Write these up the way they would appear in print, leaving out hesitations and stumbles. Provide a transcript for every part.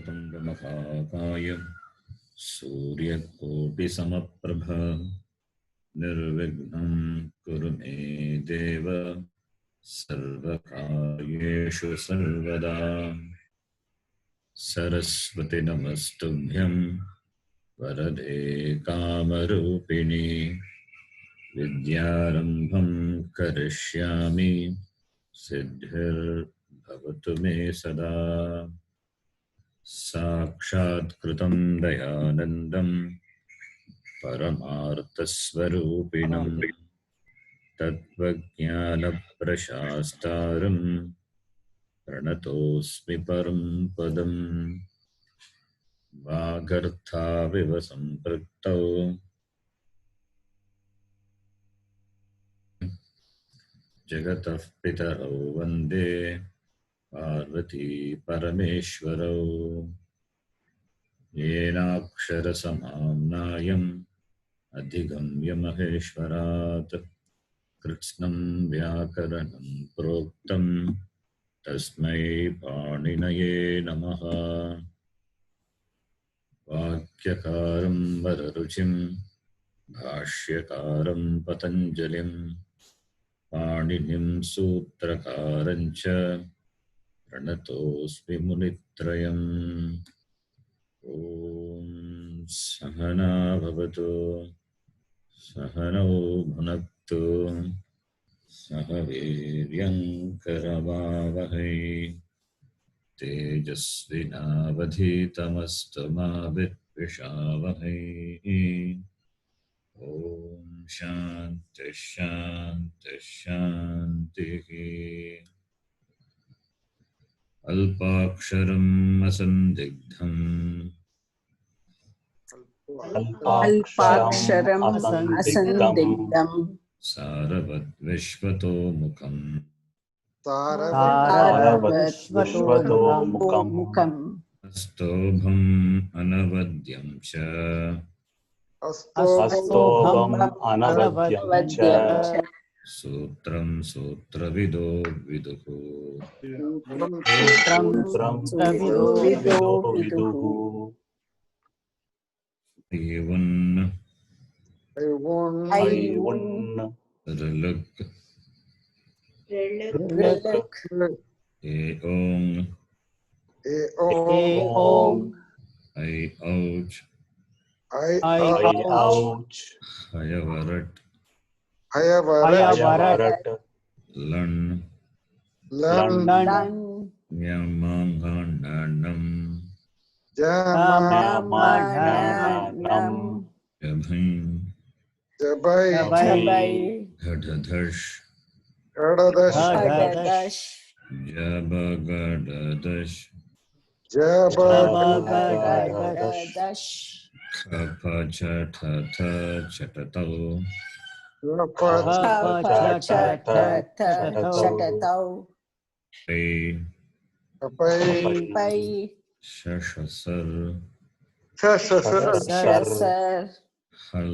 वक्रतुण्डमहाकाय सूर्यकोटिसमप्रभ निर्विघ्नं कुरु मे देव सर्वकार्येषु सर्वदा। सरस्वती नमस्तुभ्यं वरदे कामरूपिणि विद्यारम्भं करिष्यामि सिद्धिर्भवतु मे सदा। साक्षात्कृतं दयानन्दं परमार्थस्वरूपिणं तत्त्वज्ञानप्रशास्तारं प्रणतोऽस्मि परं पदम्। वागर्थाविव सम्पृक्तौ जगतः पितरौ वन्दे पार्वती परमेश्वरौ। येनाक्षरसमाम्नायम् अधिगम्य महेश्वरात् कृत्स्नं व्याकरणं प्रोक्तं तस्मै पाणिनये नमः। वाक्यकारं वररुचिं भाष्यकारं पतञ्जलिं पाणिनिं सूत्रकारं च प्रणतोऽस्मि मुनित्रयम्। ॐ सहना भवतु सहनौ भुनक्तु सह वीर्यं करवावहै तेजस्विनावधीतमस्तु मा विद्विषावहै। ॐ शान्ति शान्ति शान्तिः। अल्पाक्षरम् असन्दिग्धम् अल्पाक्षरम् असन्दिग्धम् सारवद्विश्वतोमुखम् सारवद्विश्वतोमुखम् स्तोभम् अनवद्यं च अस्तोभम् अनवद्यं च सूत्रं सूत्रविदो विदुः। सूत्रं विदुः एवन् ऋलुक् एओं ऐ औच् हयवरट् लण् न्यमाङ्गाण्डम् जभै घढधश् जबगडदश् खपछठथ छटतौ पै शशसर हल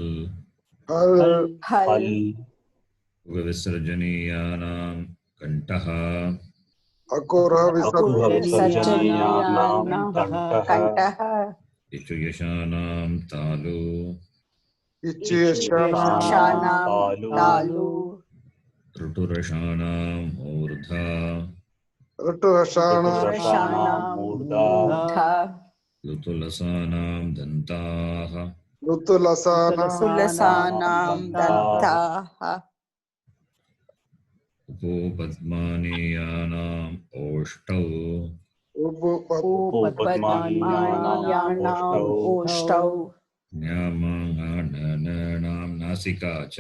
विसर्जनीयानां कंठः इचु यशानां तालु ऋटुरषाणां मूर्धा लुतुलसानां दन्ताः उपोपद्मानीयानाम् ओष्ठौ न्यामाङ्गानां नासिका च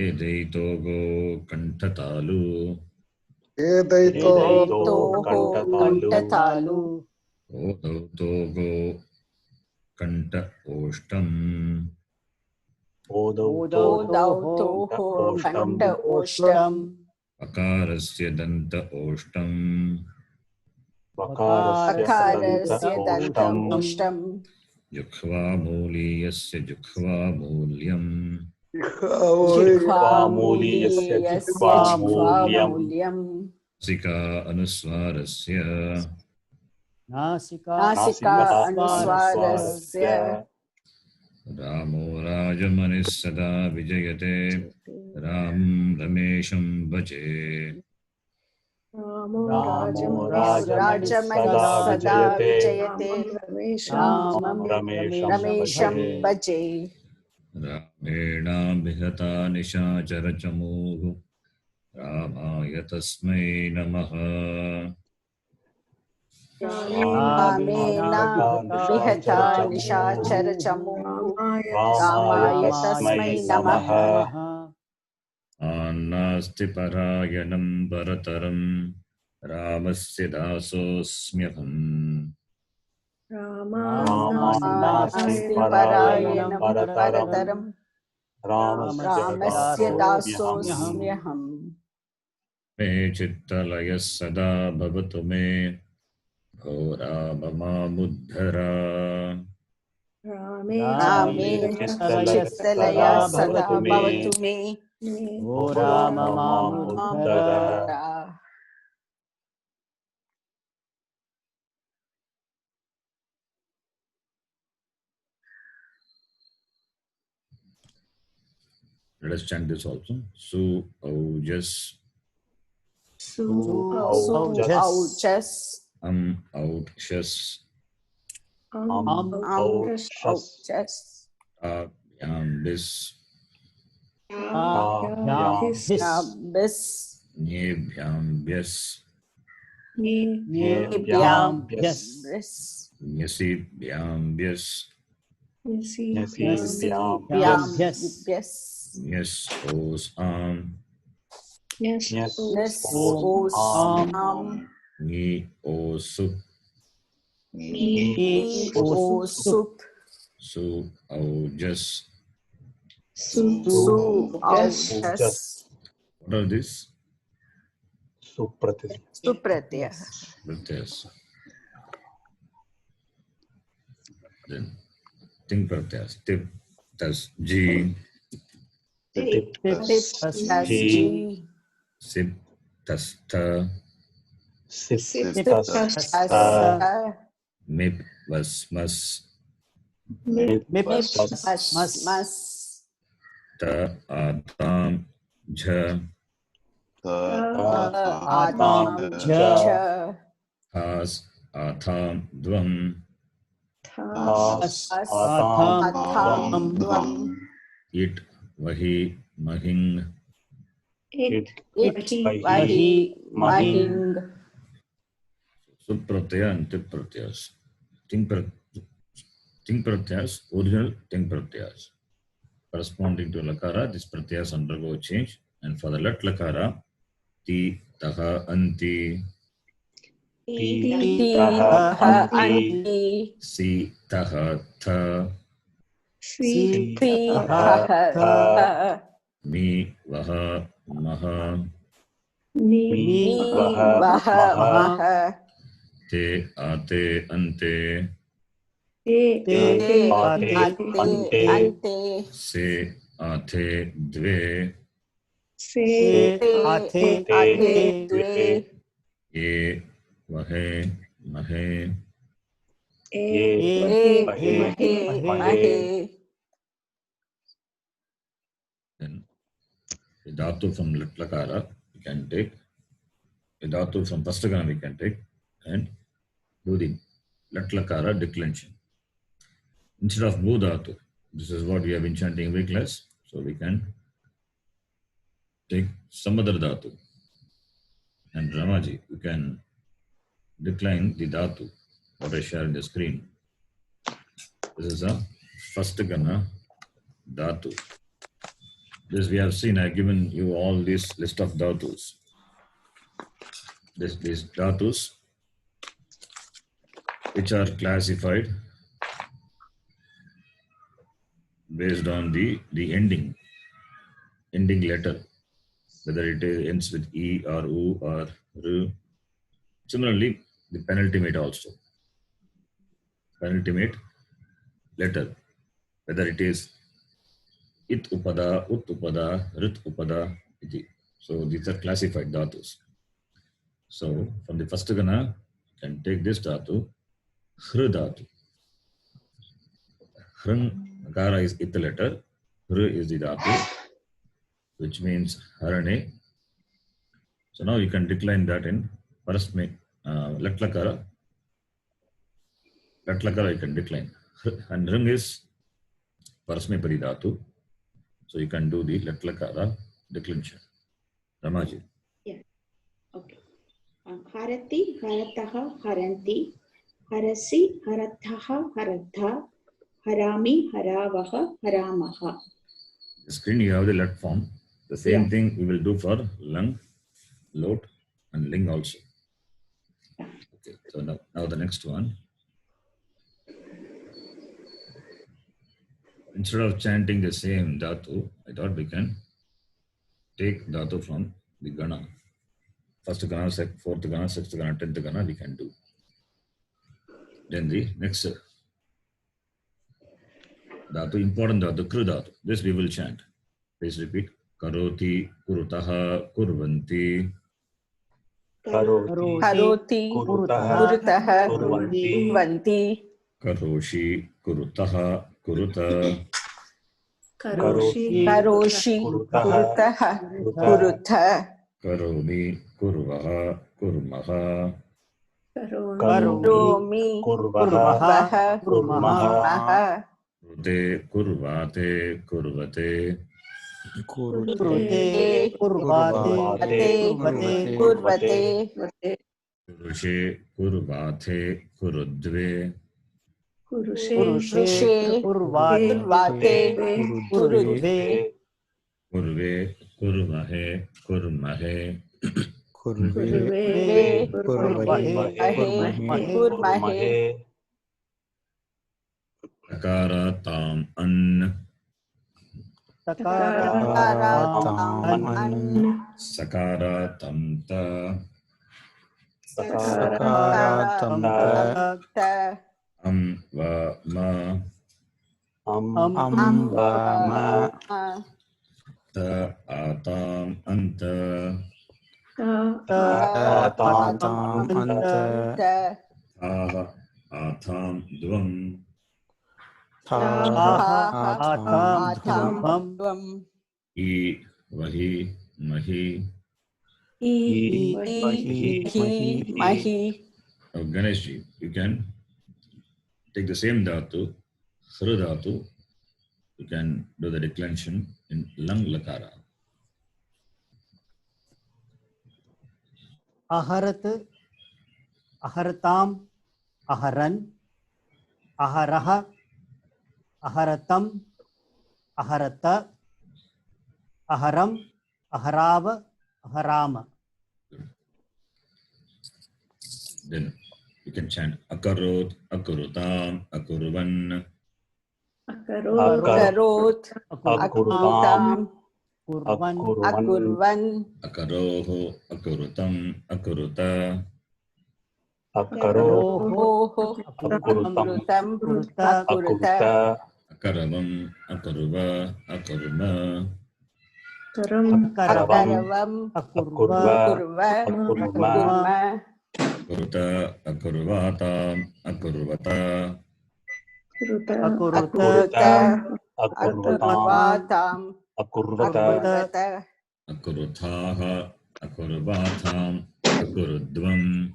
एदैतोगो कण्ठतालु ओदौतोगो कण्ठ ओष्ठम् अकारस्य दन्त ओष्ठम् जुह्वामूलीयस्य जुह्वामूल्यम् जिह्वामूलीयस्य जिह्वामूल्यं जिह्वामूल्यं सिका अनुस्वारस्य नासिका नासिका अनुस्वारस्य अनुस्वारस्य रामो राजमनिः सदा विजयते राम रमेशं भजे रामो राजमनिः सदा विजयते रामं रमेशं रमेशं भजे रामेणाभिहता निशाचरचमूः रामाय तस्मै नमः रामेण विहता निशाचरचमूः रामाय तस्मै नमः नास्ति परायणं परतरं रामस्य दासोऽस्म्यहम् नास्ति परायणं परतरं रामस्य दासोऽस्म्यहम् मे चित्तलयः सदा भवतु मे भो राम मामुद्धर रामे चित्तलया सदा भवतु मे ओ Ram मामुद्धर Let us chant this also. Su aujas Aujas outshas Aujas abhyambis Bis nyebhyambyas Nibyambis nyasibhyambyas Nibyambis nyas osam Nisosam ni osup Osup su aujas. Aujas What are these? Supratyah Pratyas. Then think pratyas. Tip tas ji. Tiptas G Sip tas tha. Tiptas Mip was mas. Mipasmas Ta atam jha. Atam Ja Has atham dvam. Atam Dvam It vahi mahing. Vahi Mahing Supratyaya and tip pratyas. Ting pratyas, original ting pratyas. Corresponding to lakara, these pratyas undergo change. And for the lat lakara, ti, taha, anti, Ti Taha Anti si, taha, tha, Ti Taha Tha mi, vaha, maha, Ni Vaha Maha te, ate, ante, Te Ante se, ate, dve, Te Ate Dve ye, vahe, mahe, Mahe then the dhatu from lat lakara we can take, the dhatu from pastakana we can take and do the lat lakara declension. Instead of bhu dhatu, this is what we have been chanting every class, so we can take some other dhatu. And Ramaji, you can decline the dhatu, what I share in the screen. This is a pastakana dhatu. This we have seen, I have given you all this list of dhatus. These dhatus, which are classified based on the ending letter, whether it ends with E or U or R. Similarly, the penultimate also. Penultimate letter, whether it is it upada, ut upada, rit upada, iti. So these are classified dhatus. So from the first gana, you can take this dhatu, hr dhatu. Hrn, akara is it letter, hr is the dhatu, which means harane. So now you can decline that in parasme, latlakara. Latlakara you can decline. And hrn is parasme paridhatu. So you can do the latlakara declension. Ramaji. Yeah. Okay. Harati, harataha, haranti, harasi, harathaha, haratha, harami, haravaha, haramaha. The screen you have the let form. The same thing we will do for lung, lot, and ling also. Okay. So now the next one. Instead of chanting the same dhatu, I thought we can take dhatu from the gana. First gana, fourth gana, sixth gana, 10th gana we can do. Then the next dhatu, important dhatu, kru dhatu. This we will chant. Please repeat. Karoti, kurutaha, kurvanti. Karoti, kurutaha, kurvanti. Karoshi, kurutaha, kuruta. Karoshi, kurutaha, kurutha. Karomi, kurvaha, kurmaha. Karomi, kurvaha, kurmaha. Kurute, kurvate, kurvate. Kurute, kurvate, Kurvate. Kurushe, kurvate, kurudve. Kurushe, kurvate, kurudve. Kurve, kurvahe, kurmahe. Kurve, kurvahe, kurmahe. Takara tam an. Takara an. Sakara tam ta. Sakara tamta. Va ma. va ma. Ta atam anta. Atam anta. Aha atam dvam. Atam dvam. I vahi mahi. Mahi. Now Ganesh ji, you can take the same dhatu, sra dhatu. You can do the declension in lung lakara. Aharat, aharatam, aharan, aharaha, aharatam, aharata, aharam, aharava, aharama. Then you can chant akarot, akurutam, akurvan. Akarot, akurutam, Kurvan, akurvan. Akaroho, akurutam, akuruta. Akaroho, akurutam, akuruta. Akaravam, akuruva, akurma. Akaravam, akurva, akurva, akurma. Akuruta, akurvatam, akurvata. Akuruta, akurvatam, akurvata. Akuruthaha, akurvatham, akurudvam.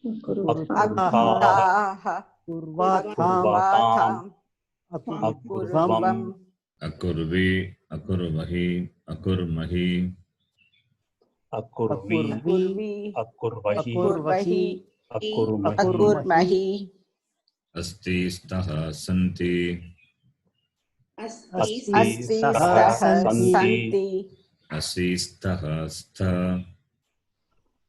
Akutaha, kurvatham, akurvam. Akurvi, akurvahi, akurmahi. Akurvi, akurvahi, akurmahi. Asti staha santi. Asti staha santi. Asi staha sta.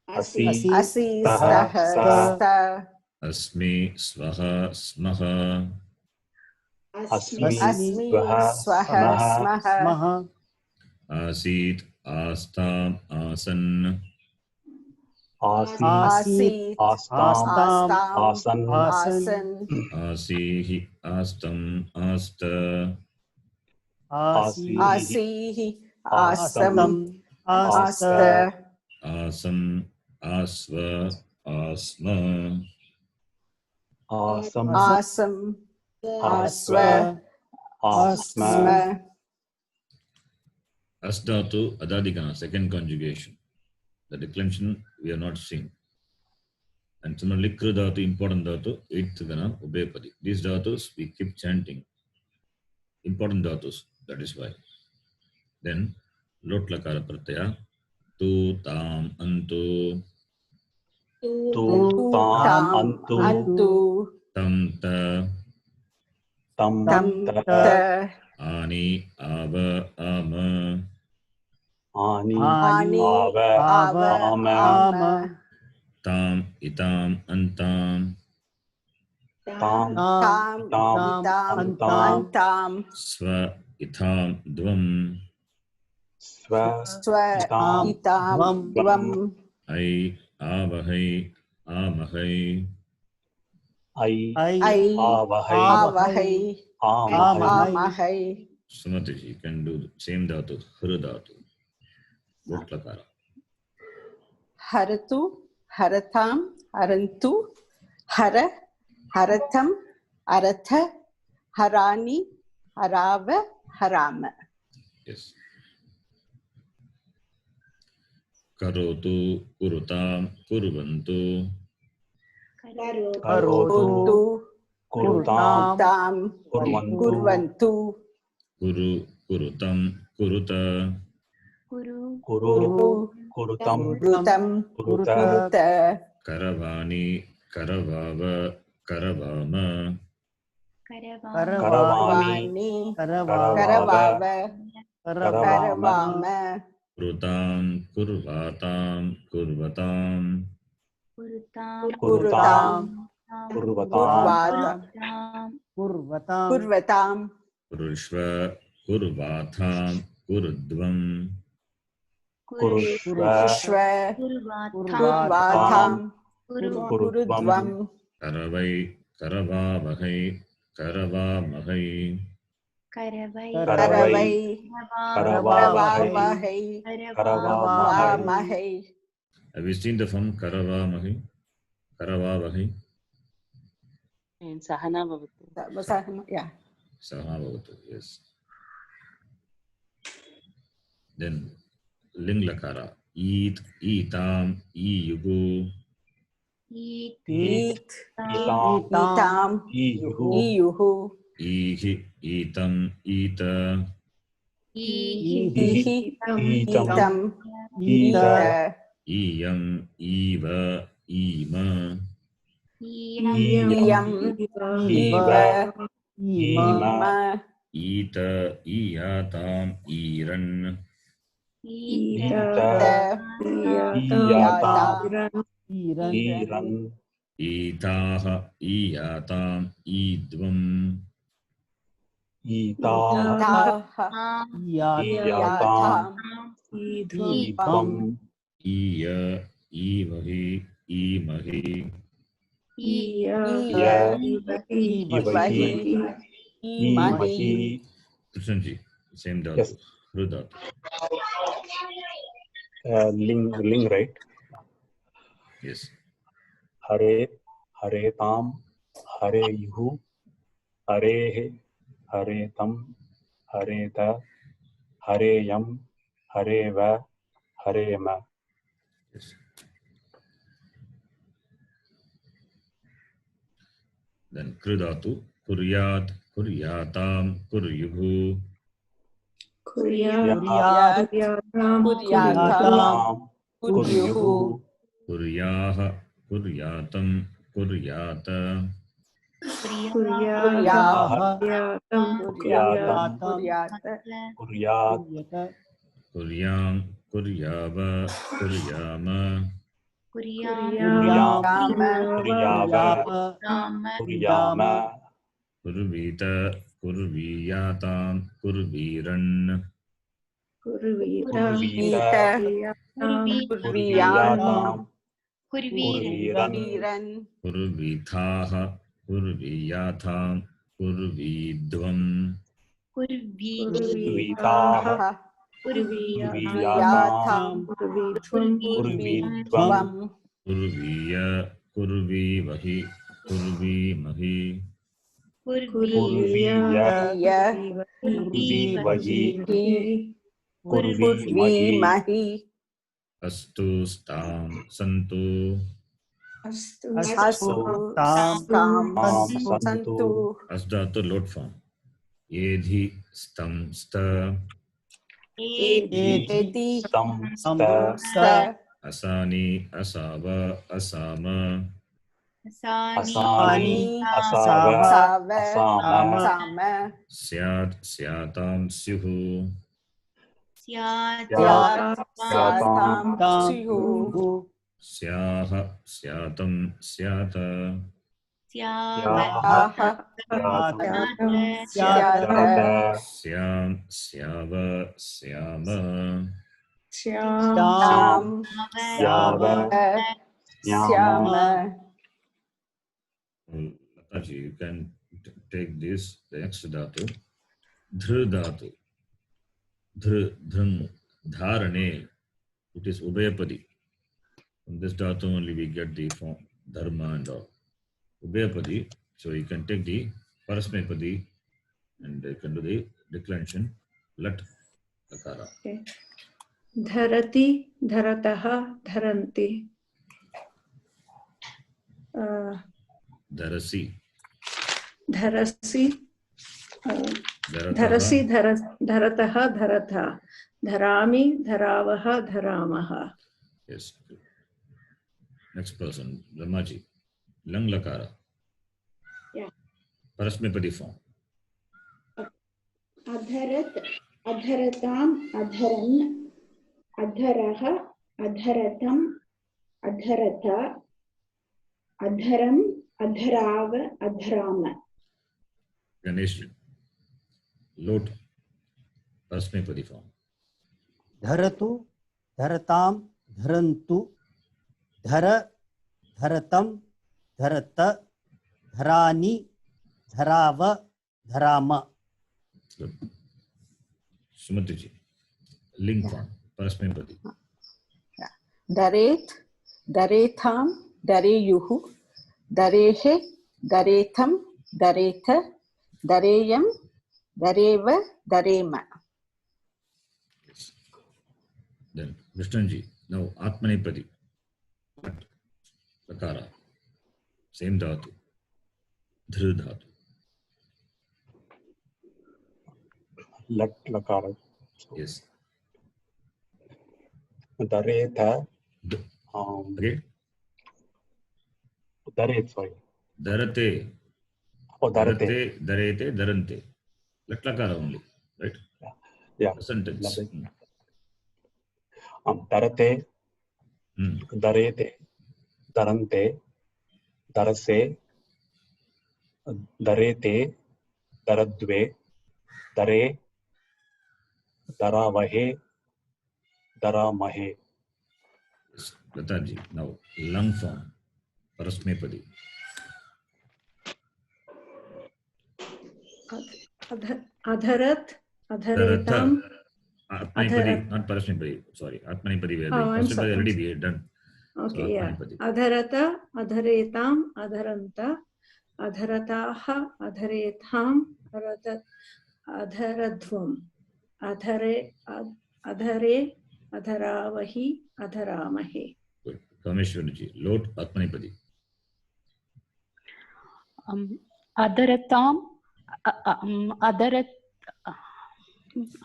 Asi staha sta. Asmi swaha smaha. Asmi swaha smaha. maha, Asit astam asan. Asit Astam asan. asan, Asihi astam asta. आसीः आसीः आसम् आसम् आस्त आस्त आसम् आस्व आस्म आसम् आसम् आस्व आस्म स्म As dhatu adadikana, second conjugation. The declension we are not seeing. And similarly, kru dhatu, important dhatu, eighth gana, ubepadi. These dhatus we keep chanting. Important dhatus, that is why. Then, lot lakara pratyaya, tu, tam, antu, tu tam tam antu antu tam, ta, tam tam ta ta ani, ava, ama, ani ani ava ava ama ama tam, itam, antam, tam tam tam itam antam antam sva, itham, dvam, sva swa itam itam dvam dvam ai, avahai, amahai, ai ai ai avahai avahai amahai amahai Sumatiji can do the same dhatu, hru dhatu, lot lakara. haratu haratam harantu hara haratam aratha harani harava harama Yes. Karotu, kurutam, kurvantu, karotu kurutu kurutam tam kurvantu kurvantu kuru, kurutam, kuruta, kuru kuru kurutam rutam kuruta kuruta karavani, karavava, karavama, karavani karavani karavani karavava karavava karavama karavama kurutam, kurvatam, kurvatam, kurutam kurutam kurvatam kurvatam kurvatam kurvatam kurushva, kurvatham, kurudvam, kurushva shva kurvatam kurvatam kurudvam kurudvam karavai, karavavahai, karavamahai, karavai karavai karavavahai karavavahai karavamahai vamahai Have you seen the form karavamahi, karavavahi, Sahana bhavatu. yeah sahavavatu, yes. Then ling lakara, eat, eatam, iyugu, eat itam itam iyuhu iyuhu ihi, eatam, eata, ihi itam itam ita ita iyam, eva, ima, iyam iyam iva iva ima ima ma ita, iyatam, iran, ita ta iyatam iran iran itaha, iyatam, idvam, itaha taha iyat iyatam idvam idvam iya, ivahi, imahi, iya ivahi imahi imahi Krishnanji, same dhatu, Yes. hru dhatu. ling right Yes. hare haretam hareyuhu harehe haretam hareta hareyam hareva harema Yes. Then krudatu, kuryat, kuryatam, kuryuhu, kuryat kuryatam kuryatam kuryuhu kuryaha, kuryatam, kuryata, kuryaha kuryatam kuryatam kuryata kuryat kuryata kuryam, kuryava, kuryama, kuryam kama kuryava kuryama kurvita, kurviyatam, kurviran, kurvita ita kurviyatam kurviyatam kurviran viran kurvithaha, kurviyatham, kurvidvam, कुर्वीताः कुर्वीयातां कुर्वीध्वं कुर्वीय कुर्वीवहि कुर्वीमहि कुर्वीय कुर्वीवहि कुर्वीमहि अस्तु स्तां सन्तु अस्तु तां सन्तु अस्धातु लोट form एधि स्तं स्त एति तं स्त असानि असाव असाम असानि असाव असाम स्यात् स्यातां स्युः स्यातां स्याः स्यातं स्यात स्याः स्यात् स्यां स्याव स्याम श्याम स्याव स्याम Lataji, you can take this, the next dhatu, dhr dhatu, dhrn, dharane, it is ubhayapadi. From this dhatu only we get the form dharma and all. Ubhayapadi, so you can take the parasmepadi and you can do the declension, lat, lakara. धरति धरतः धरन्ति Dharasi, धरसि dharatah, धरतः धरथा धरामि धरावः धरामः yes. Next person, Ramaji, lang lakara. Yeah. Parasmepadi form. अधरत् अधरताम् अधरन् अधरः अधरतम् अधरत अधरम् अधराव अधराम Ganesh, lot, Parasmepadi form. धरतु धरतां धरन्तु धर धरतं धरत धरानि धराव धराम Good. Sumatiji, ling form, Parasmepadi. दरेत् दरेथां दरेयुः दरेः दरेथं दरेथ दरेयं दरेव दरेम Yes. Then Vishnuji, now Atmanepadi, Lakara, same dhatu, dhr dhatu. लट् लकार Yes. दरेथ Again, दरेत् sorry dharate, दरते dharete, dharante. Lat lakara only, right? yeah A sentence. दरते Hmm. दरेते दरन्ते दरसे दरेते दरद्वे दरे दरावहे दरामहे Yes. Lataji, now lung form, Parasmepadi. अधरत् अधरेताम् Atmanepadi, not Parasmepadi, sorry, Atmanepadi we are doing. I'm Parasmepadi sorry. already we had done. Okay, So yeah. Atmanepadi. अधरत अधरेताम् अधरन्त अधरताः अधरेथाम् अधरध्वम् अधरे अधरे अधरावहि अधरामहे Good. Kameshwarji, lot Atmanepadi. अदरताम् अदरत्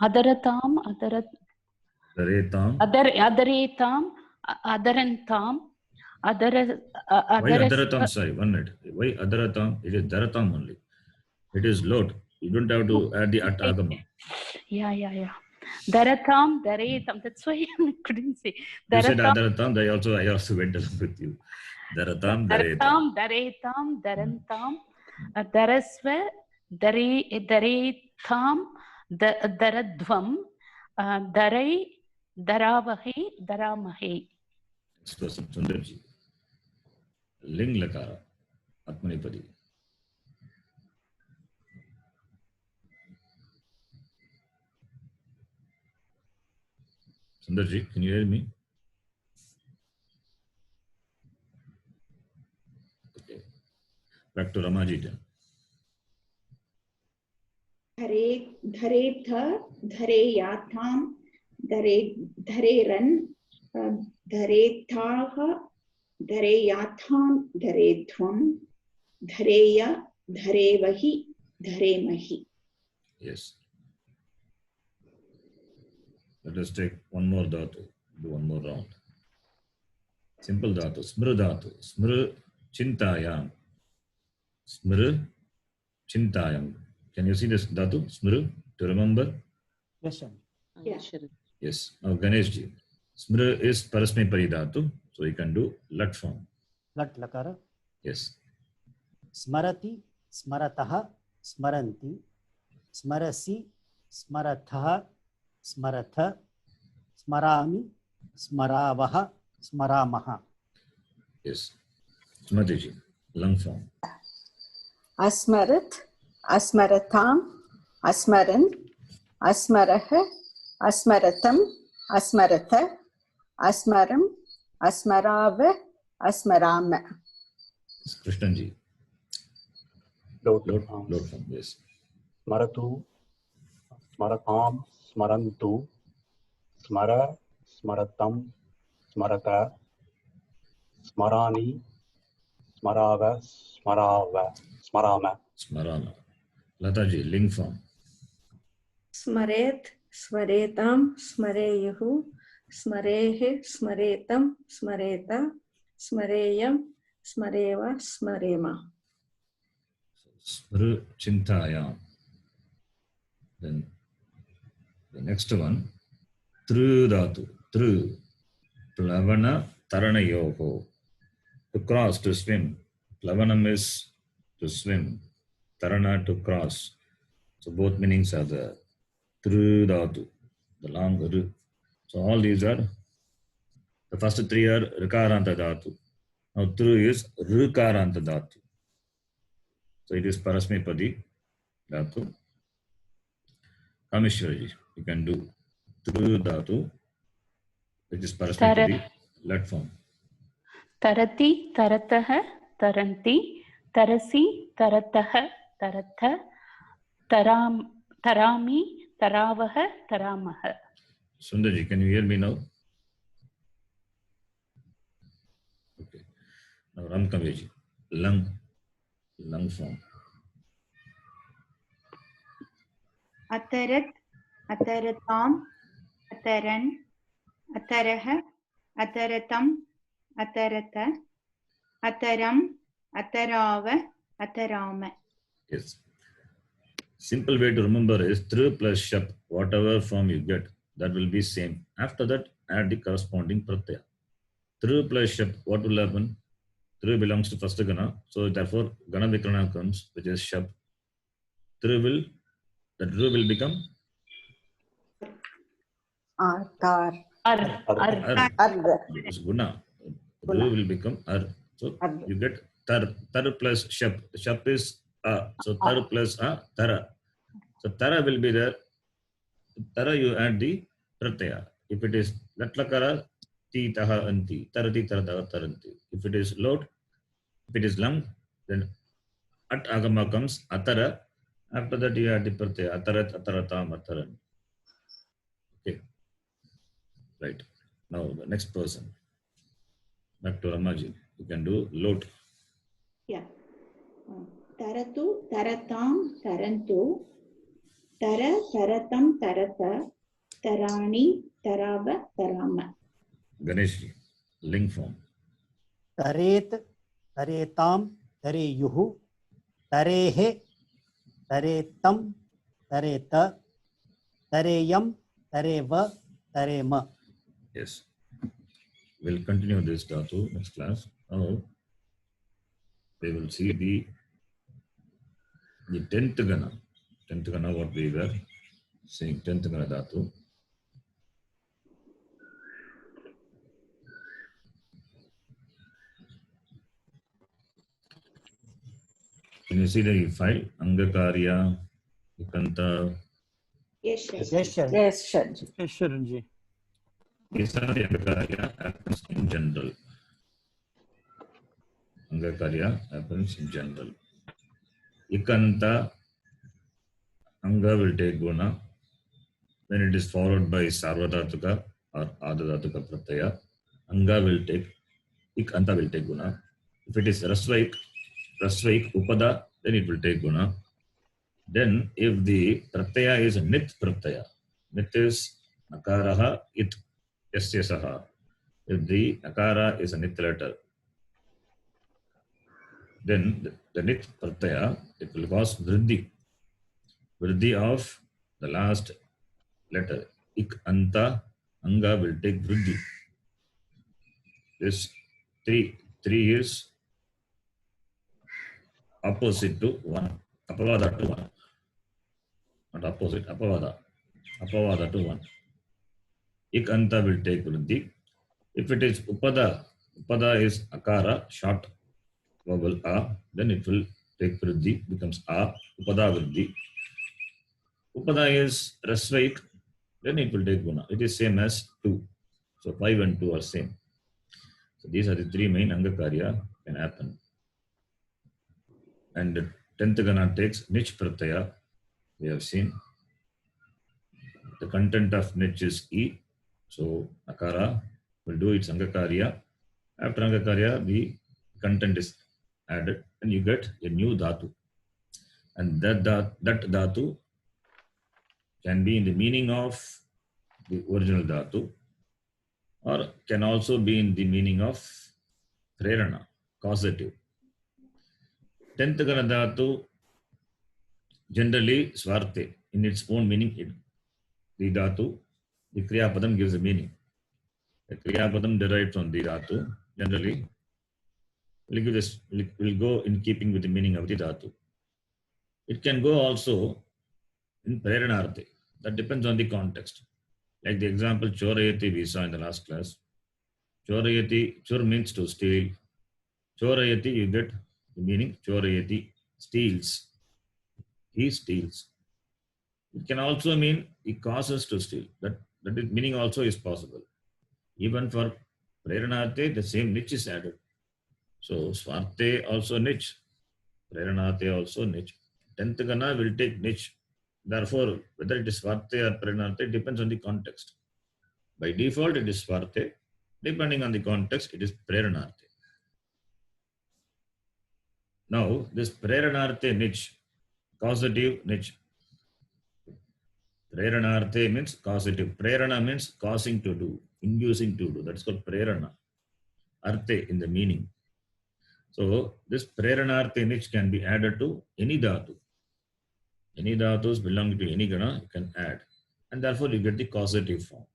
अदरताम् अदरत् Daretam. अदरेताम् अदरन्ताम् अदर Why Adaratam? Sorry, 1 minute. Why Adaratam? It is Daratam only. It is lot. You don't have to add the Atagama. Yeah. Daratam, Daretam. That's why I couldn't say. You said Adaratam, I also went along with you. Daratam, Daretam. Daretam, Darantam, Darasva, Daretam, Daradvam, Darai, Daravahi, Daramahi. Next person, Sundarji. Ling Lakara, Atmanepadi. Sundarji, can you hear me? Okay. Back to Ramaji then. धरेथ धरेयाथां धरेरन् धरेथाः धरेयाथां धरेध्वं धरेय धरेवहि धरेमहि. Yes. Let us take one more dhatu. Do one more round. Simple dhatu. Smr dhatu. Smr chintayam. Smr chintayam. Can you see this dhatu? Smr, to remember? Yes, sir. Yes. Now Ganeshji. Smr is parasmepari dhatu. So you can do lat form. Lat lakara. Yes. Smarati, smaratah, smaranti, smarasi, smaratah, smaratha, smarami, smaravah, smaramaha. Yes. Smatiji. Long form. अस्मरत् अस्मरताम् अस्मरन् अस्मरः अस्मरतम् अस्मरथ अस्मरम् अस्मराव अस्मराम. Krishnanji. लोट् Load form. Yes. स्मरतु स्मरतां स्मरन्तु स्मर स्मरतं स्मरत स्मरामि स्मराव स्मराव स्मराम. Smarana. Lataji. Ling form. स्मरेत् स्मरेतां स्मरेयुः स्मरेः स्मरेतं स्मरेत स्मरेयं स्मरेव स्मरेम. Smr chintayam. Then the next one. Tru dhatu. Tru. Plavana taranayoho. To cross, to swim. Plavanam is to swim. Tarana, to cross. So both meanings are there. Tru dhatu. The long ru. So all these are, the first three are rikaranta dhatu. Now tru is rikaranta dhatu. So it is parasmepadi dhatu. Kameshwarji, you can do tru dhatu, which is parasmepadi, let form. तरति तरतः तरन्ति तरसि तरतः तरथ तरामि तरावः तरामः. Sundarji, can you hear me now? Okay. Now Ramkaveji, lung form. अतरत् अतरताम् अतरन् अतरः अतरतम् अतरत अतरम् अतराव Atram. Yes. Simple way to remember is tru plus shap, whatever form you get, that will be same. After that, add the corresponding pratyaya. Tru plus shap, what will happen? Tru belongs to first gana, so therefore gana vikrana comes, which is shap. Tru will become Ar. It's guna. Tru will become ar. So you get tar plus shap. Shap is a. So tar plus a, tara. So tara will be there. Tara you add the pratyaya. If it is latlakara, ti taha anti. Tarati tarataha taranti. If it is lot, if it is lam, then at agama comes atara. After that you add the pratyaya. Atarat, ataratam, ataran. Okay. Right. Now the next person. Back to Ramaji. You can do lot. Yeah. Taratu taratam tarantu tara taratam tarata tarani tarava tarama. Ganeshji, ling form. Taret, taretam, tareyuhu, tarehe, taretam, tareta, tareyam, tareva, tarema. Yes. We'll continue this dhatu next class. Now we will see the 10th gana. 10th gana, what we were seeing, 10th gana dhatu. Can you see the file? Angakarya, Ikanta. Yes, sir. Yes, sir. Yes, sir. Sharanji. These are the Angakarya happens in general. Angakarya happens in general. Ikanta, Anga will take guna. When it is followed by Sarvadhatuka or Adadhatuka Pratyaya, Anga will take, Ikanta will take guna. If it is Rasvaik, Upada, then it will take guna. Then if the Pratyaya is a Nit Pratyaya, Nit is Nakaraha, It, Yasyasaha. If the Nakara is a Nit letter, then the Nit Pratyaya, it will cause Vriddhi. Vriddhi of the last letter. Ik, Anta, Anga will take Vriddhi. This three is opposite to one. Apavada to one. Not opposite, Apavada. Apavada to one. Ik, Anta will take Vriddhi. If it is Upada, Upada is Akara, short vowel A, then it will take Vriddhi, becomes A, Upada Vriddhi. Upada is Rasvaik, then it will take Guna. It is same as 2. So 5 and 2 are same. So these are the 3 main Angakarya can happen. And the 10th Gana takes Nich Pratyaya. We have seen. The content of Nich is E. So Nakara will do its Angakarya. After Angakarya, the content is added and you get a new Dhatu. And that Dhatu can be in the meaning of the original Dhatu or can also be in the meaning of Prerana, causative. 10th Gana Dhatu, generally Svarte, in its own meaning, the Dhatu, the Kriyapadam gives a meaning. The Kriyapadam derived from the Dhatu, generally, will go in keeping with the meaning of the Dhatu. It can go also in Preranarthe. That depends on the context. Like the example Chorayati we saw in the last class. Chorayati, Chor means to steal. Chorayati, you get the meaning. Chorayati, steals. He steals. It can also mean he causes to steal. That meaning also is possible. Even for Preranarthe, the same niche is added. So Swarte also niche. Preranarthe also niche. 10th Gana will take niche. Therefore, whether it is Svarte or Preranarthe depends on the context. By default, it is Svarte. Depending on the context, it is Preranarthe. Now, this Preranarthe niche, causative niche. Preranarthe means causative. Prerana means causing to do, inducing to do. That's called Prerana. Arthe in the meaning. So, this Preranarthe niche can be added to any Dhatu. Any dhatus belonging to any gana you can add, and therefore you get the causative form.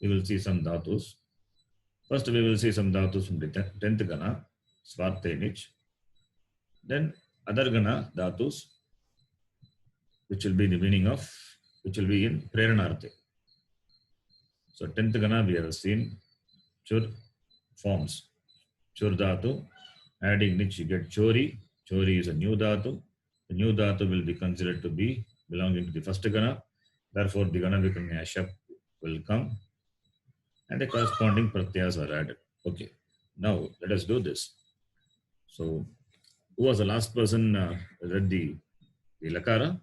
We will see some dhatus. First, we will see some dhatus from the 10th gana, Svarte niche. Then other gana dhatus, which will be the meaning of, which will be in Preranarthe. So 10th gana we have seen Chur forms. Chur dhatu, adding niche you get Chori. Chori is a new dhatu. The new dhatu will be considered to be belonging to the first gana. Therefore, the gana becoming Ashap will come and the corresponding pratyas are added. Okay, now let us do this. So, who was the last person read the Lakara?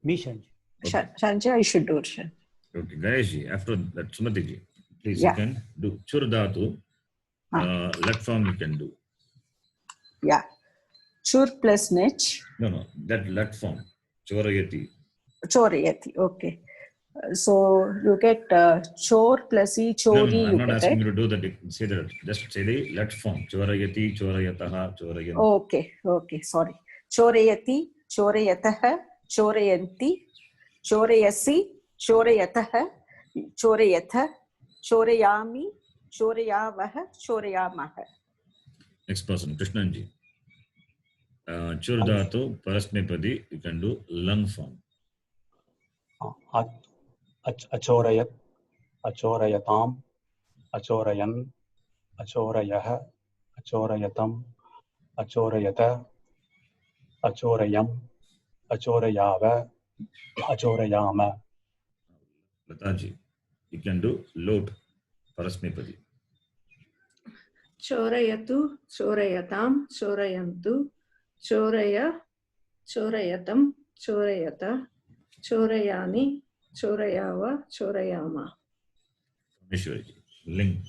Me, Shanji. Okay. Shanji, I should do it. Shanji. Okay, Ganeshji, after that, Sumatiji, please Yeah. you can do Chur dhatu. Let form you can do. Yeah. Chur plus nich. No, that let form. Chorayati. Chorayati. Okay. So you get chor plus e chori. No, I'm not asking right? you to do that. Say that. Just say the let form. Chorayati, chorayataha, chorayanti. Okay. Sorry. Chorayati, chorayataha, chorayanti, chorayasi, chorayataha, chorayatha, chorayami, chorayavaha, chorayamaha. Next person, Krishnanji. Chur dhatu, parasmepadi, you can do lung form. Achorayat, achorayatam, achorayan, achorayah, achorayatam, achorayata, achorayam, achorayava, achorayama. Lataji. You can do lot, Parasmipadi. Chorayatu, chorayatam, chorayantu, choraya, chorayatam, chorayata, chorayani, chorayava, chorayama. Ishwariji. Ling.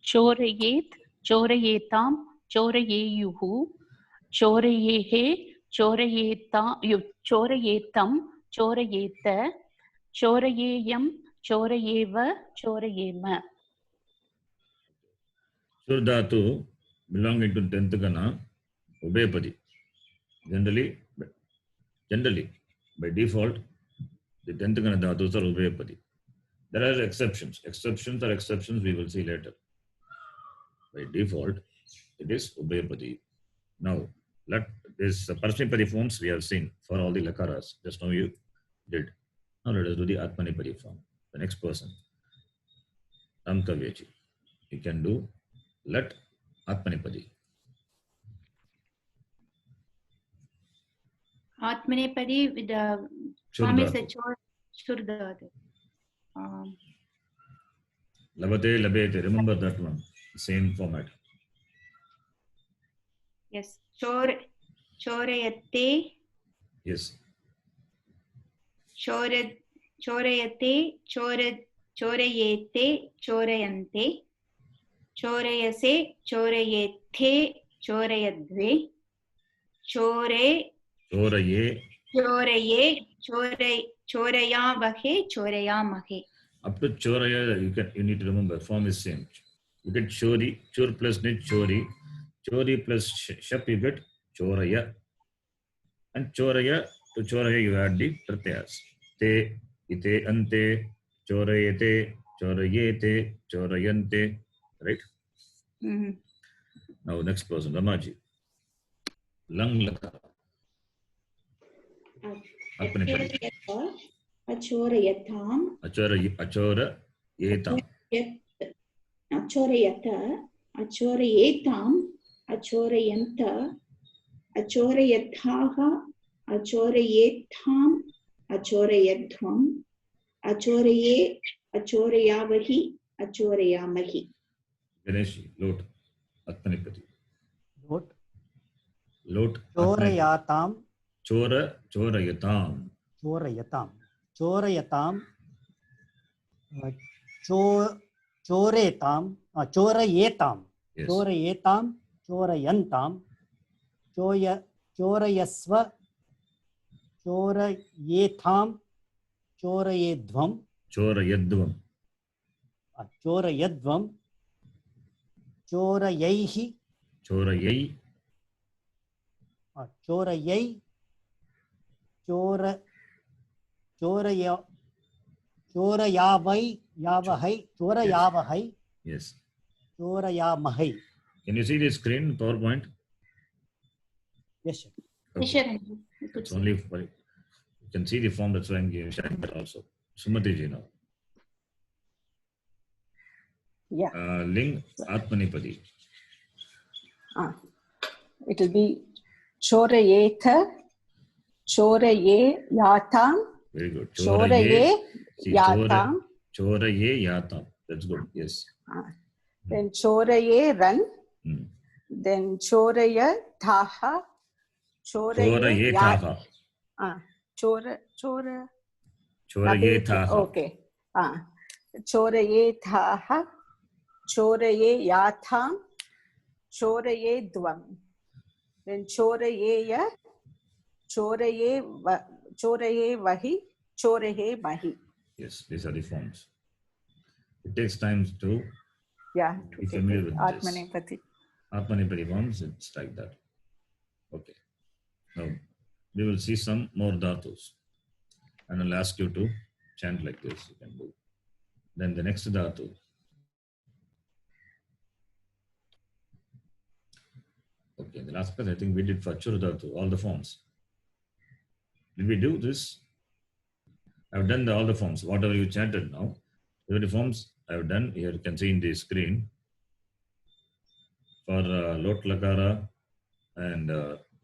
चोरयेत् चोरयेतां चोरयेयुः चोरयेः चोरयेतं चोरयेत चोरयेयं चोरयेव चोरयेम. Chur dhatu belonging to 10th gana, Ubhayapadi. Generally, by default, the 10th gana dhatus are Ubhayapadi. There are exceptions. Exceptions we will see later. By default, it is Ubhayapadi. Now, let this Parasmipadi forms we have seen for all the lakaras. Just now you did. Now let us do the Atmanipadi form. The next person, Ramkavyaji. You can do let Atmanipadi. Atmanepadi with the form is a Churdhatu. Labate, labete. Remember that one. Same format. Yes. Chorayate. Yes. Chorayate. Chorayete. Chorayante. Chorayase. Chorayethe. Chorayadve. Choraye. Chorayavahe. Chorayamahe. Up to Choraya, you need to remember, form is same. You get Chori, Chor plus Nit, Chori. Chori plus Shap, you get Choraya. And Choraya, to Choraya, you add the Pratyas. Te, ite, ante, Chorayete, Chorayete, Chorayante. Right? Mm-hmm. Now, next person, Ramaji. Lang Lakara. Atmanipadi. Achorayatam. Achora, yetam. Achorayata. Achorayetam. Achorayanta. Achorayathaha. Achorayetam. Achorayadhvam. Achoraye. Achorayavahi. Achorayamahi. Ganeshi, lot. Atmanipadi. Lot. Chorayatam. Chorayatam. Chorayatam. Chorayatam. Choretam. Chorayetam. Yes. Chorayetam. Chorayantam. Chorayasva. Chorayetam. Chorayedvam. Chorayadvam. Chorayadvam. Chorayaihi. Chorayai. Chorayai. Chorayavai. Yavahai. Chorayavahai. Yes. Chorayamahai. Can you see the screen, PowerPoint? Yes, sir. Okay. It's only for, you can see the form, that's why I'm sharing that also. Sumati ji now. Yeah. Ling Atmanipadi. It will be Chorayetha, Choraye Yatam, Very good. Choraye Yatam, Choraye Yatam. That's good. Yes. then Choraye Ran, Hmm. then Choraya Thaha, Choraye Thaha. Choraye Thaha. Okay. Choraye Thaha, Choraye Yatham, Choraye Dvam. Then Choraye Vahi, Choraye Mahi. Yes, these are the forms. It takes time to be familiar with this. Atmanipadi. Atmanipadi forms, it's like that. Okay. Now, we will see some more dhatus. And I'll ask you to chant like this. You can do. Then the next dhatu. Okay, the last class I think we did for Chur dhatu, all the forms. Did we do this? I've done all the forms. Whatever you chanted now, the forms I've done. Here you can see in the screen. For Lot Lakara and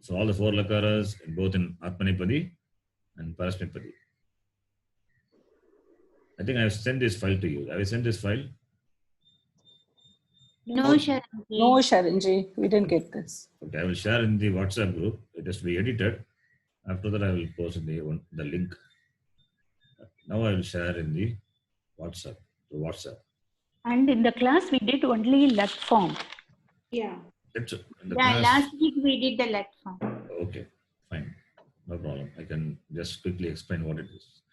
so all the 4 lakaras, both in Atmanipadi and Parasmipadi. I think I have sent this file to you. Have I sent this file? No, Sharanji. No, Sharanji, we didn't get this. Okay, I will share in the WhatsApp group. It has to be edited. After that, I will post the link. Now I will share in the WhatsApp. And in the class, we did only let form. Yeah. It's in the Yeah, class. last week we did the let form. Okay, fine. No problem. I can just quickly explain what it is.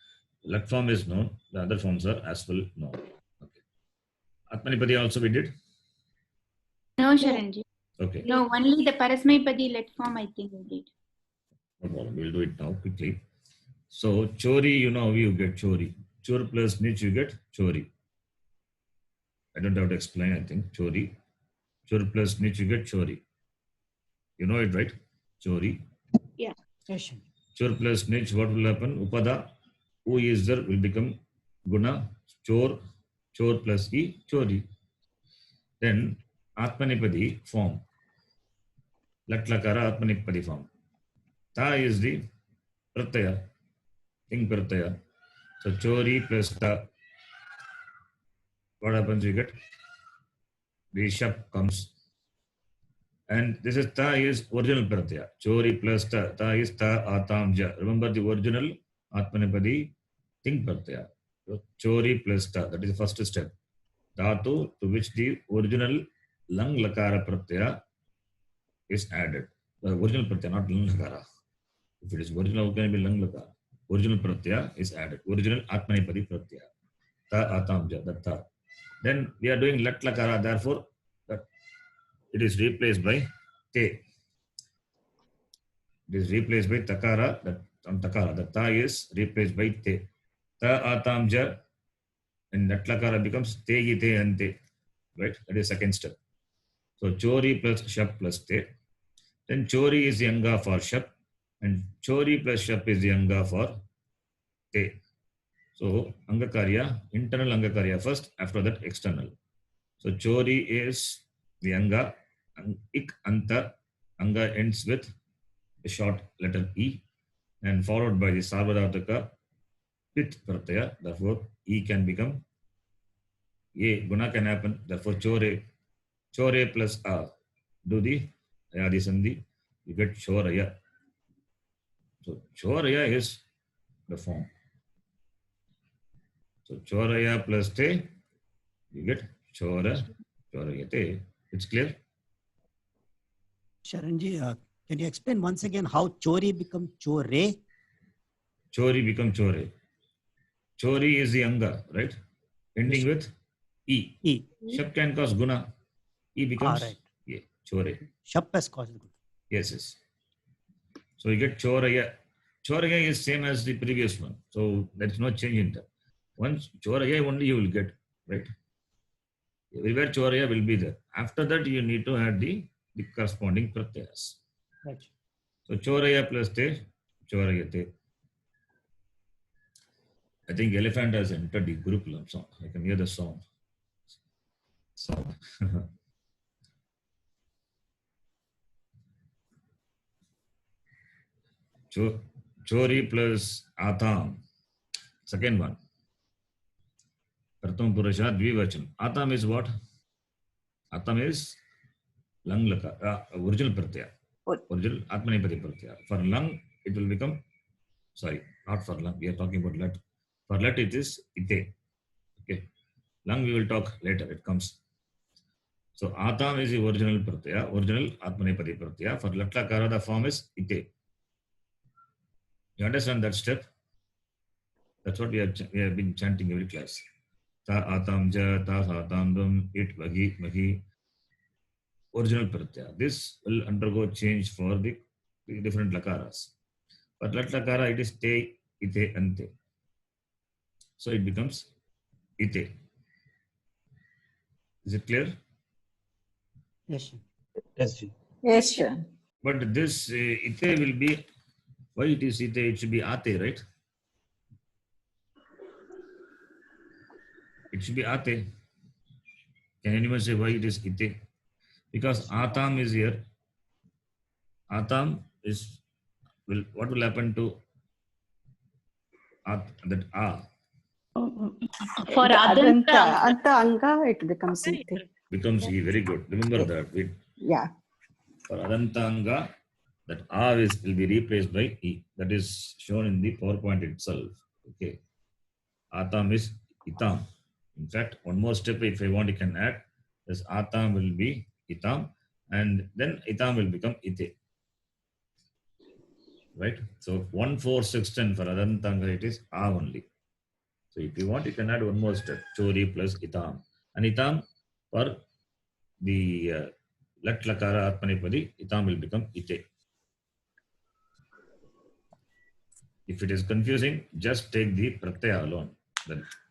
Let form is known. The other forms are as well known. Okay. Atmanipadi also we did? No, Sharanji. Okay. No, only the Parasmaipadi let form I think we did. No problem. We'll do it now quickly. So, chori, you know, you get chori. Chor plus nich, you get chori. I don't have to explain, I think. Chori. Chor plus nich, you get chori. You know it, right? Chori. Yeah. Yes. Chor plus nich, what will happen? Upada, who is there, will become guna. Chor. Chor plus e, chori. Then, Atmanipadi form. Latlakara Atmanipadi form. Ta is the pratyaya. Ing pratyaya. So, chori plus ta. What happens? You get the shap comes. And this is ta is original pratyaya. Chori plus ta. Ta is ta atam ja. Remember the original Atmanipadi ting pratyaya. So, chori plus ta. That is the first step. Dhatu to which the original lang lakara pratyaya is added. The original pratyaya, not lang lakara. If it is original, it can be lang lakara. Original pratyaya is added. Original Atmanipadi pratyaya. Ta atam ja. That ta. Then we are doing lat lakara. Therefore, that it is replaced by te. It is replaced by takara. That on takara. The ta is replaced by te. Ta atam ja. And lat lakara becomes te te ante. Right? That is second step. So chori plus shap plus te. Then chori is the anga for shap. And chori plus shap is the anga for te. So angakarya, internal angakarya first, after that external. So chori is the anga, ik anta, anga ends with a short letter e and followed by the sarvadhartaka pit pratyaya. Therefore, e can become a, guna can happen. Therefore, chore plus a, do the ayadi sandhi, you get choraya. So choraya is the form. So choraya plus te, you get chorayate. It's clear? Sharanji, can you explain once again how chori become chore? Chori become chore. Chori is the anga, right? Ending with e. E. Shap can cause guna. E becomes right. chore. Shap has caused good. Yes. So you get choraya. Choraya is same as the previous one. So there's no change in that. Once choraya only you will get, right? Everywhere choraya will be there. After that, you need to add the corresponding pratyayas. Right. So choraya plus te, chorayate. I think elephant has entered the Gurukulam song. I can hear the sound. Chori plus atam. Second one. Pratham Purusha Dvivachan. Atam is what? Atam is lang laka, original pratyaya. Original Atmanipadi pratyaya. For lang, it will become, sorry, not for lang, we are talking about let. For let, it is ite. Okay. Lang we will talk later, it comes. So atam is the original pratyaya, original Atmanipadi pratyaya. For lat lakara, the form is ite. You understand that step? That's what we have been chanting every class. Ta atam ja, ta atam dum, it vagi, mahi. Original pratyaya. This will undergo change for the different lakaras. But lat lakara, it is te, ite, ante. So it becomes ite. Is it clear? Yes. Yes, ji. Yes, sure. But this ite will be, why it is ite? It should be ate, right? It should be ate. Can anyone say why it is ite? Because atam is here. Atam is, what will happen to that a? For Adanta, Anta Anga, it becomes Ite. Becomes E. Very good. Remember that. Yeah. For Adantanga, that A will be replaced by E. That is shown in the PowerPoint itself. Okay. Atam is Itam. In fact, one more step if I want, you can add. This Atam will be Itam, and then Itam will become Ite. Right? So 1, 4, 6, 10 for Adantanga, it is A only. So if you want, you can add one more step. Chori plus Itam. And Itam for the Lat Lakara Atmanipadi, Itam will become Ite. If it is confusing, just take the pratyaya alone.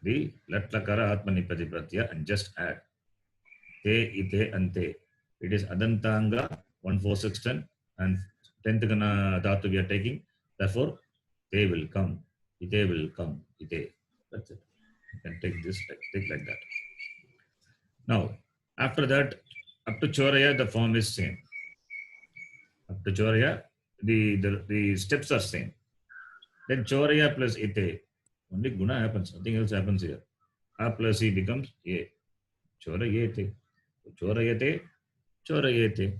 The Lat Lakara Atmanipadi pratyaya and just add Te, Ite, Ante. It is Adantanga 1, 4, 6, 10 and 10th Gana Dhatu we are taking. Therefore, Te will come. Ite will come. Ite. That's it. You can take this, take like that. Now, after that, up to Choraya, the form is same. Up to Choraya, the steps are same. Then Choraya plus Ite, only Guna happens, nothing else happens here. A plus E becomes A. Chorayete. Chorayete, Chorayete.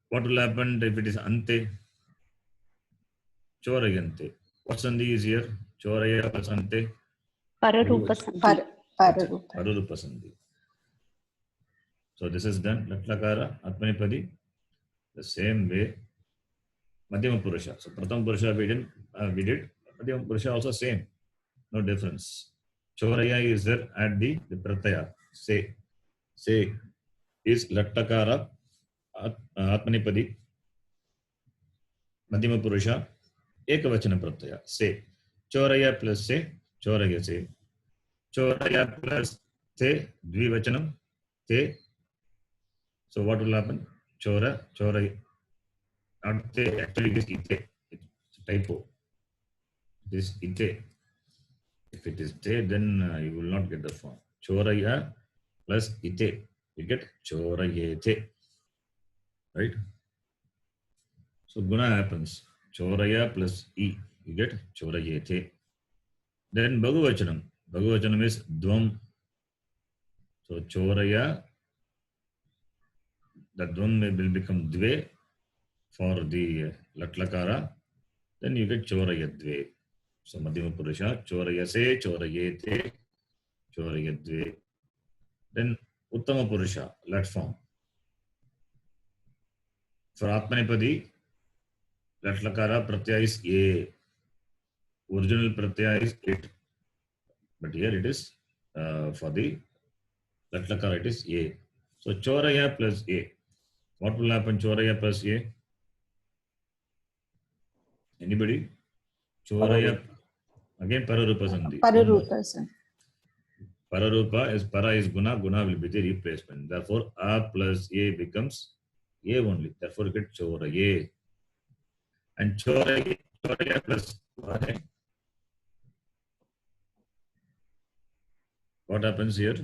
What will happen if it is Ante? Chorayante. What sandhi is here? Choraya plus Ante. Pararupa Sandhi. Pararupa sandhi. So this is done. Latlakara, Atmanipadi. The same way. Madhyama Purusha. So Pratham Purusha we did. Madhyama Purusha also same. No difference. Choraya is there at the pratyaya. Say is Latlakara, Atmanipadi. Madhyama Purusha. Ekavachana pratyaya. Say. Choraya plus say. Choraya say. Choraya plus te. Dvivachanam. Te. So what will happen? Chora. Not te. Actually it is ite. It's a typo. It is ite. If it is te, then you will not get the form. Choraya plus ite. You get chorayete. Right? So guna happens. Choraya plus e. You get chorayete. Then Bhagavachanam. Bhagavachanam is dvam. So choraya, the dvam will become dve for the Latlakara. Then you get chorayadve. So Madhyama Purusha, chorayase, chorayete, chorayadve. Then Uttama Purusha, Lat form. For Atmanipadi, Latlakara pratyaya is A. Original pratyaya is it. But here it is for the Latlakara it is A. So Choraya plus A. What will happen Choraya plus A? Anybody? Choraya. Again Pararupa sandhi. Pararupa sandhi. Pararupa is para is guna. Guna will be the replacement. Therefore, A plus A becomes A only. Therefore, you get Choraya. And Choraya plus Vahe. What happens here?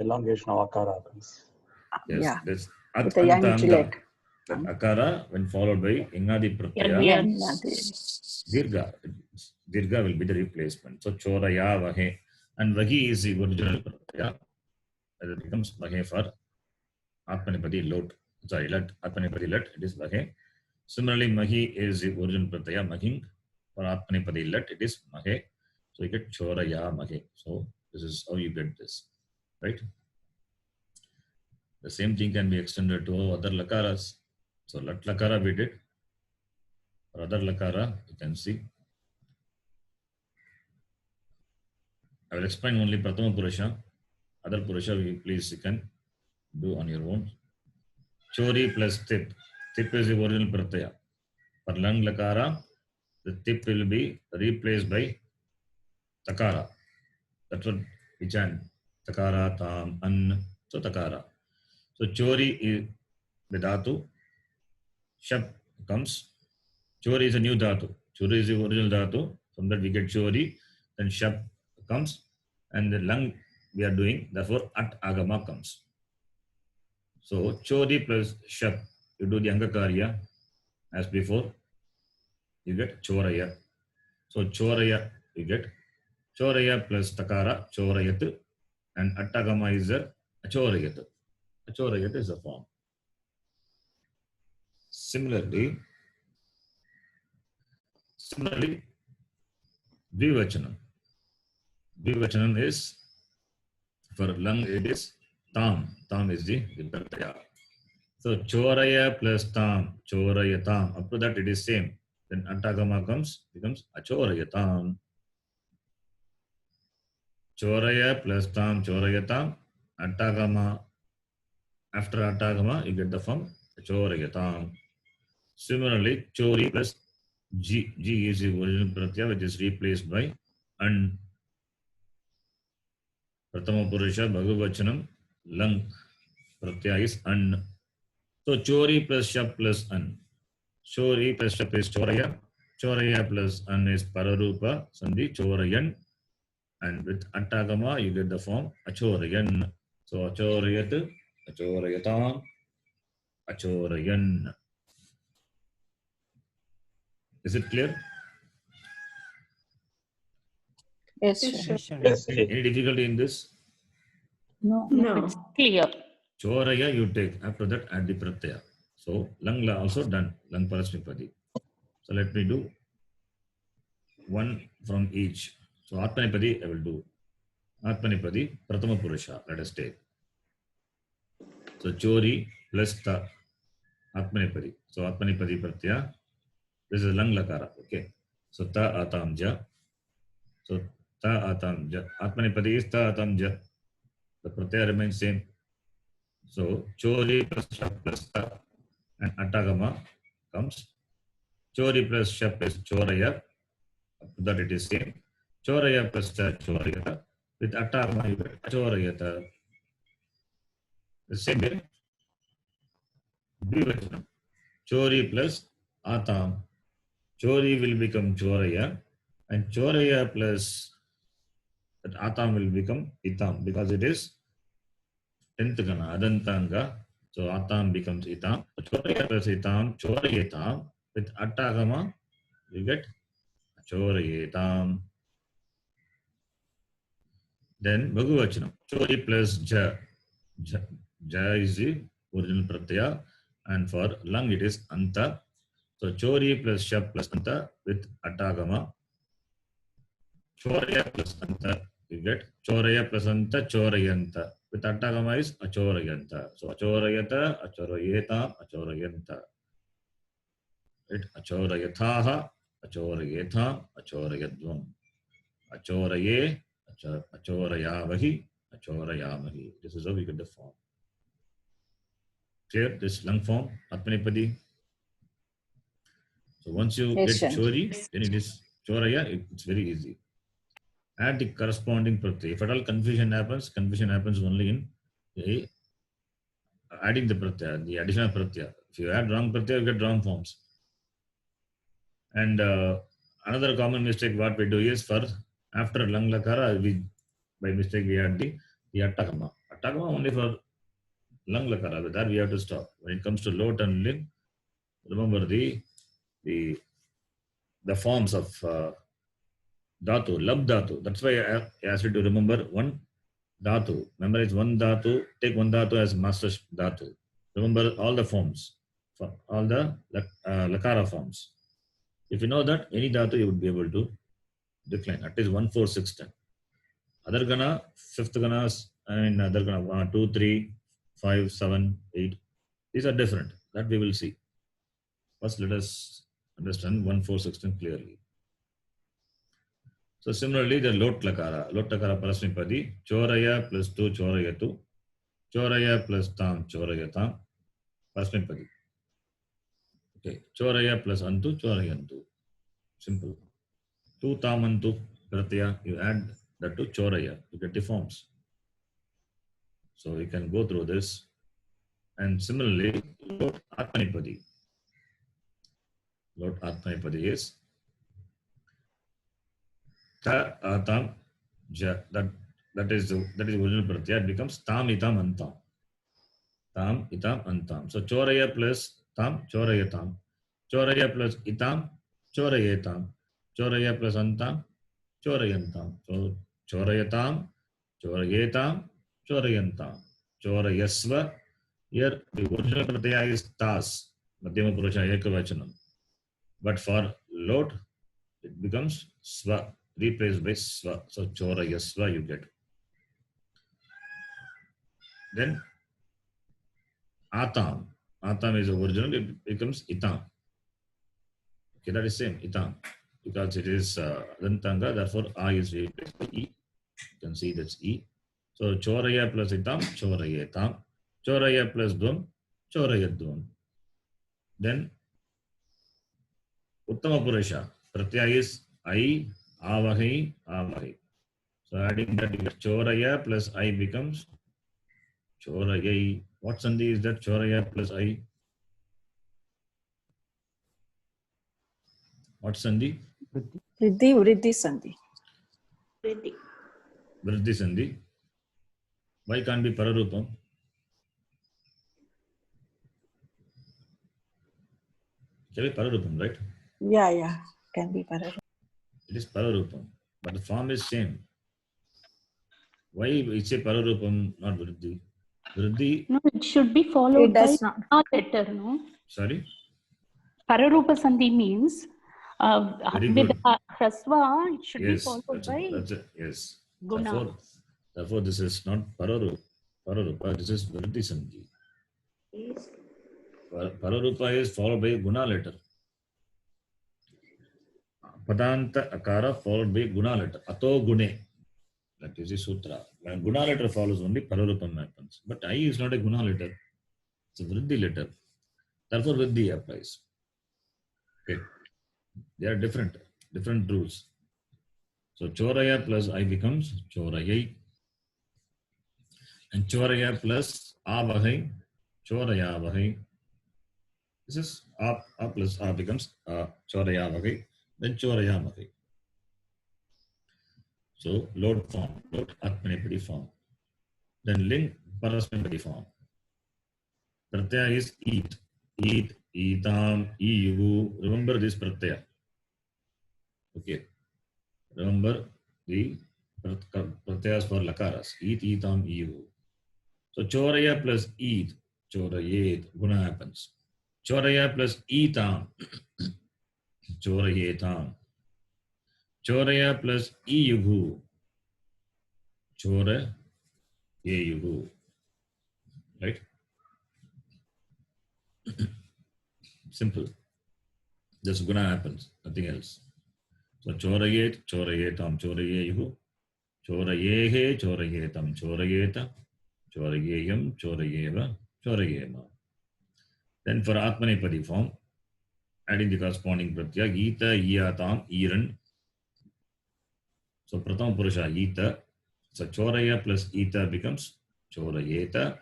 Elongation of akara happens. Yes, Yeah. this With a young Gillette. That akara, when followed by ingadi pratyaya, dirga will be the replacement. So choraya vahe, and vahi is the original pratyaya. It becomes vahe for atmanipadi lot. Sorry, let atmanipadi let. It is vahe. Similarly, mahi is the original pratyaya mahing. For atmanipadi let, it is mahe. So you get choraya mahe. So this is how you get this, right? The same thing can be extended to other lakaras. So Lat Lakara we did. For other Lakara, you can see. I will explain only Prathama Purusha. Other Purusha, please you can do on your own. Chori plus tip. Tip is the original pratyaya. For Lang Lakara, the tip will be replaced by Takara. That's what we chant. Takara, Tam, An. So Takara. So Chori is the Dhatu. Shab comes. Chori is a new dhatu. Chori is the original dhatu. From that we get chori. Then shab comes. And the lang we are doing. Therefore, at agama comes. So chori plus shab. You do the angakarya as before. You get choraya. So choraya you get. Choraya plus takara, chorayat, and attagama is a achorayat. Achorayat is a form. Similarly, dvivachanam. Dvivachanam is, for lung it is tam. Tam is the pratyaya. So choraya plus tam, chorayatam. Up to that it is same. Then attagama becomes achorayatam. Choraya plus tam, chorayatam. Attagama. After attagama, you get the form achorayatam. Similarly, chori plus g. G is the original pratyaya which is replaced by an. Prathama Purusha Bhagavachanam Lang pratyaya is an. So chori plus shap plus an. Chori plus shap is choraya. Choraya plus an is pararupa sandhi chorayan. And with attagama you get the form achorayan. So achorayat, achorayatam, achorayan. Is it clear? Yes, Yes, sir. sure. Yes. Any difficulty in this? No. No. It's clear. Choraya you take. After that add the pratyaya. So lang la also done. Lang parasmipadi. So let me do one from each. So Atmanipadi I will do. Atmanipadi Prathama Purusha. Let us take. So chori plus ta. Atmanipadi. So Atmanipadi pratyaya. This is lang lakara. Okay. So ta atam ja. So ta atam ja. Atmanipadi is ta atam ja. The pratyaya remains same. So chori plus shap plus ta. And attagama comes. Chori plus shap is choraya. After that it is same. Choraya plus ta chorayata. With attagama you get chorayata. The same way. Dvivachanam. Chori plus atam. Chori will become choraya. And choraya plus that atam will become itam because it is 10th gana, adantanga. So atam becomes itam. Choraya plus itam, chorayatam. With attagama, you get chorayatam. Then Bhagavachanam. Chori plus ja. Ja is the original pratyaya. And for lung it is anta. So chori plus shap plus anta with attagama. Choraya plus anta, you get choraya plus anta, chorayanta. With attagama is achorayanta. So achorayata, achorayeta, achorayanta. Right? Achorayathaha, achorayetha, achorayadvam. Achoraye, achorayavahi, achorayamahi. This is how we get the form. Clear? This lung form, Atmanipadi. So once you Yes, get sir. chori, then it is choraya, it's very easy. Add the corresponding pratyaya. If at all confusion happens only in adding the pratyaya, the additional pratyaya. If you add wrong pratyaya, you get wrong forms. And another common mistake what we do is for after lang lakara, we by mistake we add the attagama. Attagama only for lang lakara. With that we have to stop. When it comes to lot and ling, remember the forms of dhatu, lab dhatu. That's why I asked you to remember one dhatu. Memorize one dhatu. Take one dhatu as master dhatu. Remember all the forms, for all the lakara forms. If you know that, any dhatu you would be able to decline. At least 1, 4, 6, 10. Other gana, fifth ganas, and other gana 1, 2, 3, 5, 7, 8. These are different. That we will see. First, let us understand 1, 4, 6, 10 clearly. So similarly, the lot lakara parasmipadi, choraya plus tu chorayatu, choraya plus tam chorayatam, parasmipadi. Okay, choraya plus antu chorayantu. Simple. Tu tam antu pratyaya, you add that to choraya, you get the forms. So we can go through this. And similarly, lot atmanipadi. Lot atmanipadi is ta atam ja. That is original pratyaya. It becomes tam itam antam. Tam itam antam. So choraya plus tam chorayatam. Choraya plus itam chorayatam. Choraya plus antam, chorayantam. So chorayatam, chorayetam, chorayantam. Chorayasva. Here the original pratyaya is tas, Madhyama Purusha Ekavachanam. But for lot, it becomes swa, replaced by swa. So chorayasva you get. Then atam. Atam is original, it becomes itam. Okay, that is same, itam. Because it is Adantanga, therefore A is replaced by E. You can see that's E. So choraya plus itam, chorayetam. Choraya plus dvam, chorayadvam. Then Uttama Purusha. Pratyaya is I, avahi, avahi. So adding that, choraya plus I becomes chorayai. What sandhi is that? Choraya plus I. What sandhi? Vriddhi, vriddhi sandhi. Vriddhi. Vriddhi sandhi. Why can't be pararupam? Can be pararupam, right? Yeah, can be parallel. It is pararupam, but the form is same. Why it's a pararupam, not vriddhi? Vriddhi. No, it should be followed It by does not. a letter, no? Sorry? Pararupa Sandhi means Very with good. Hraswa, it should be Yes, followed by that's it. Yes. Guna. Therefore, this is not pararupa, this is vriddhi sandhi. Yes. Pararupa is followed by guna letter. Padanta akara followed by guna letter. Ato gune. That is the sutra. When guna letter follows, only pararupam happens. But I is not a guna letter. It's a vriddhi letter. Therefore, vriddhi applies. Okay. They are different rules. So choraya plus I becomes chorayai. And choraya plus avahai, chorayavahai. This is a plus a becomes chorayavahai, then chorayamahai. So load form, load atmanipadi form. Then ling parasmanipadi form. Pratyaya is eat, eatam, eevu. Remember this pratyaya. Okay. Remember the pratyayas for lakaras. Eat, eatam, eevu. So choraya plus eat, chorayet, guna happens. Choraya plus eatam, chorayetam. Choraya plus eeyugu, chorayeyugu. Right? Simple. Just guna happens, nothing else. So chorayet, chorayetam, chorayeyugu. Chorayehe, chorayetam, chorayeta. Chorayeyam, chorayeva, chorayema. Then for Atmanepadi form, adding the corresponding pratyaya, Gita, Iyatam, Iran. So Prathama Purusha, Ita. So Choraya plus Ita becomes Chorayeta.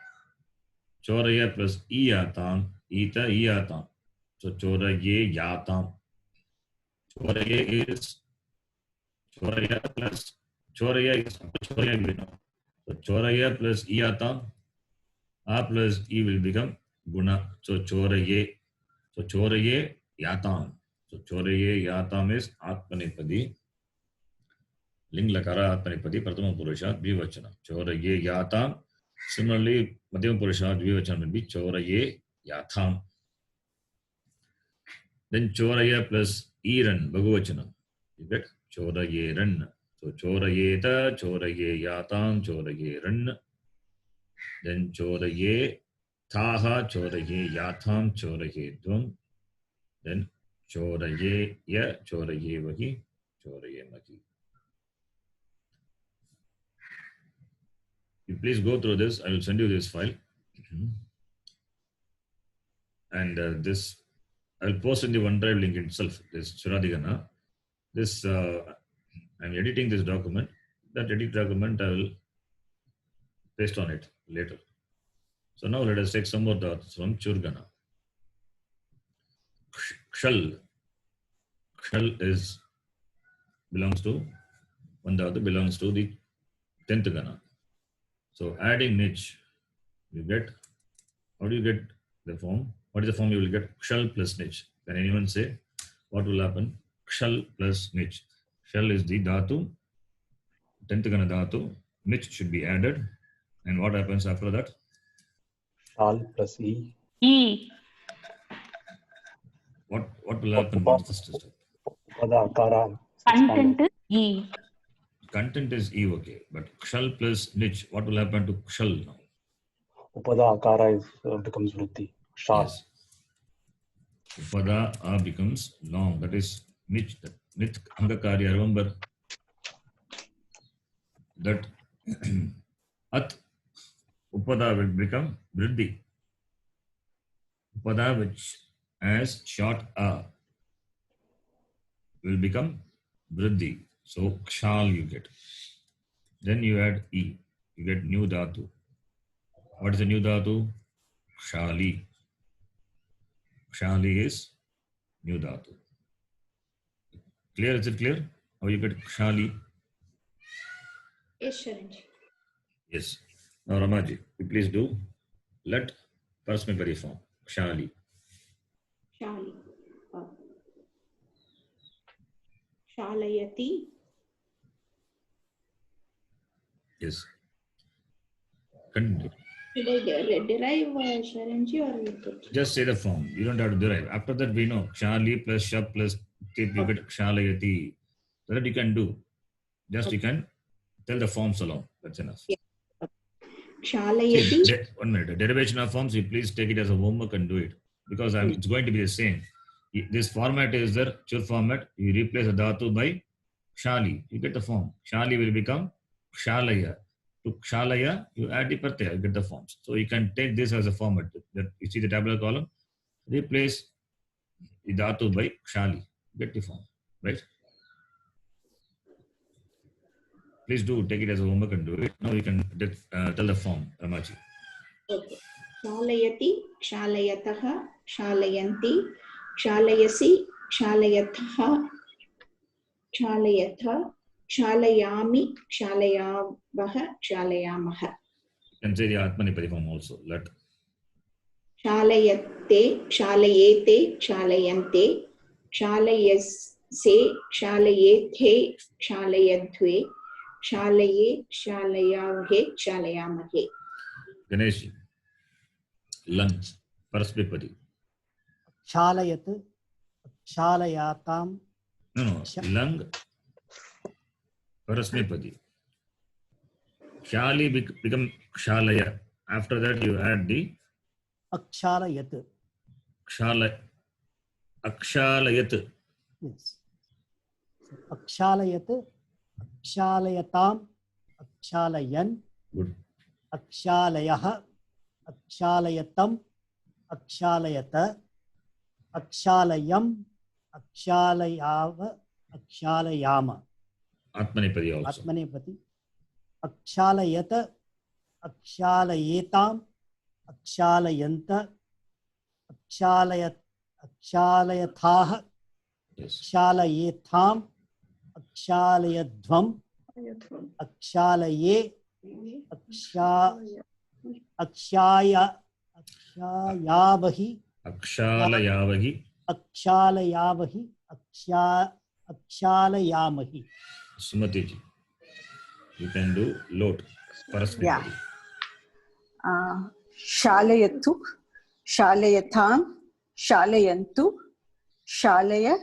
Choraya plus Iyatam, Ita, Iyatam. So Choraye, Yatam. Choraye is Choraya plus Choraya is Choraya will know. So Choraya plus Iyatam, A plus E will become Guna. So Choraye. So Choraye, Yatam. So Choraye, Yatam is Atmanepadi. Ling Lakara Atmanepadi, Prathama Purusha, Dvivachana. Choraye, Yatam. Similarly, Madhyama Purusha, Dvivachana will be Choraye, Yatham. Then Choraya plus Iran, Bhagavachana. You get Choraye Ran. So Chorayeta, Choraye Yatam, Choraye Ran. Then Choraye Taha, Choraye Yatham, Choraye Dvam. Then Choraye Ya, Choraye Vahi, Choraye Maki. You please go through this. I will send you this file. And this, I will post in the OneDrive link itself, this Churadigana. This, I'm editing this document. That edit document, I will paste on it later. So now let us take some more thoughts from Churgana. Kshal. Kshal is, belongs to, one dhatu belongs to the 10th Gana. So adding nich, you get, how do you get the form? What is the form you will get? Kshal plus nich. Can anyone say what will happen? kshal plus nich. Shall is the dhatu, 10th gana dhatu, nich should be added. And what happens after that? Shal plus E. E. What will happen? What's the step? Upada akara. Content is E. Content is E, okay. But kshal plus nich, what will happen to kshal now? Upada akara becomes vritti. Shal. Yes. Upada A becomes long. That is nich, nit angakarya. Remember that at upada will become vriddhi. Upada which as short A will become vriddhi. So kshal you get. Then you add E. You get new dhatu. What is the new dhatu? Kshali. Kshali is new dhatu. Clear? Is it clear? How you get kshali? Yes, Sharanji. Yes. Now Ramaji, you please do. Let Parasmipari form. Kshali. Shali. Shalayati. Yes. Continue. Should I derive Sharanji or you put? Just say the form. You don't have to derive. After that, we know kshali plus shab plus tip, you get kshalayati. So that you can do. Just you can tell the forms alone. That's enough. Shalayati. See, 1 minute. The derivation of forms, you please take it as a homework and do it. Because it's going to be the same. This format is the chur format. You replace a dhatu by kshali. You get the form. Kshali will become kshalaya. To kshalaya, you add the pratyaya, you get the forms. So you can take this as a format. That you see the tabular column, replace the dhatu by kshali, get the form, right? Please do take it as a homework and do it. Now you can tell the form, Ramaji. Okay. Shalayati, Shalayataha, Shalayanti, Shalayasi, Shalayataha, Shalayatha, Shalayami, Shalayavaha, Shalayamaha. You can say the Atmanipadi form also. Let Shalayate, Shalayete, Shalayante, Shalayase, Shalayethe, Shalayadhve, Shalaye, Shalayavahe, Shalayamahe. Ganesh, lunch, Parasmipadi. Shalayat, Shalayatam. No, lung, Parasmipadi. Shali become kshalaya. After that, you add the Akshalayat. Akshalayat. Yes. So, Akshalayat, Akshalayatam, Akshalayan, Good. Akshalayah, Akshalayatam, Akshalayata, Akshalayam, Akshalayav, Akshalayama. Atmanipadi also. Atmanepati. Akshalayata, Akshalayetam, Akshalayanta, Akshalayathaha, Yes. Akshalayetham, Akshalayadhvam, Akshalaye, Akshayavahi, Akshalayavahi. Akshalayavahi, Akshalayamahi. Sumati ji, you can do lot. Parasmipadi. Shalayatu, Shalayatam, Shalayantu, Shalaya,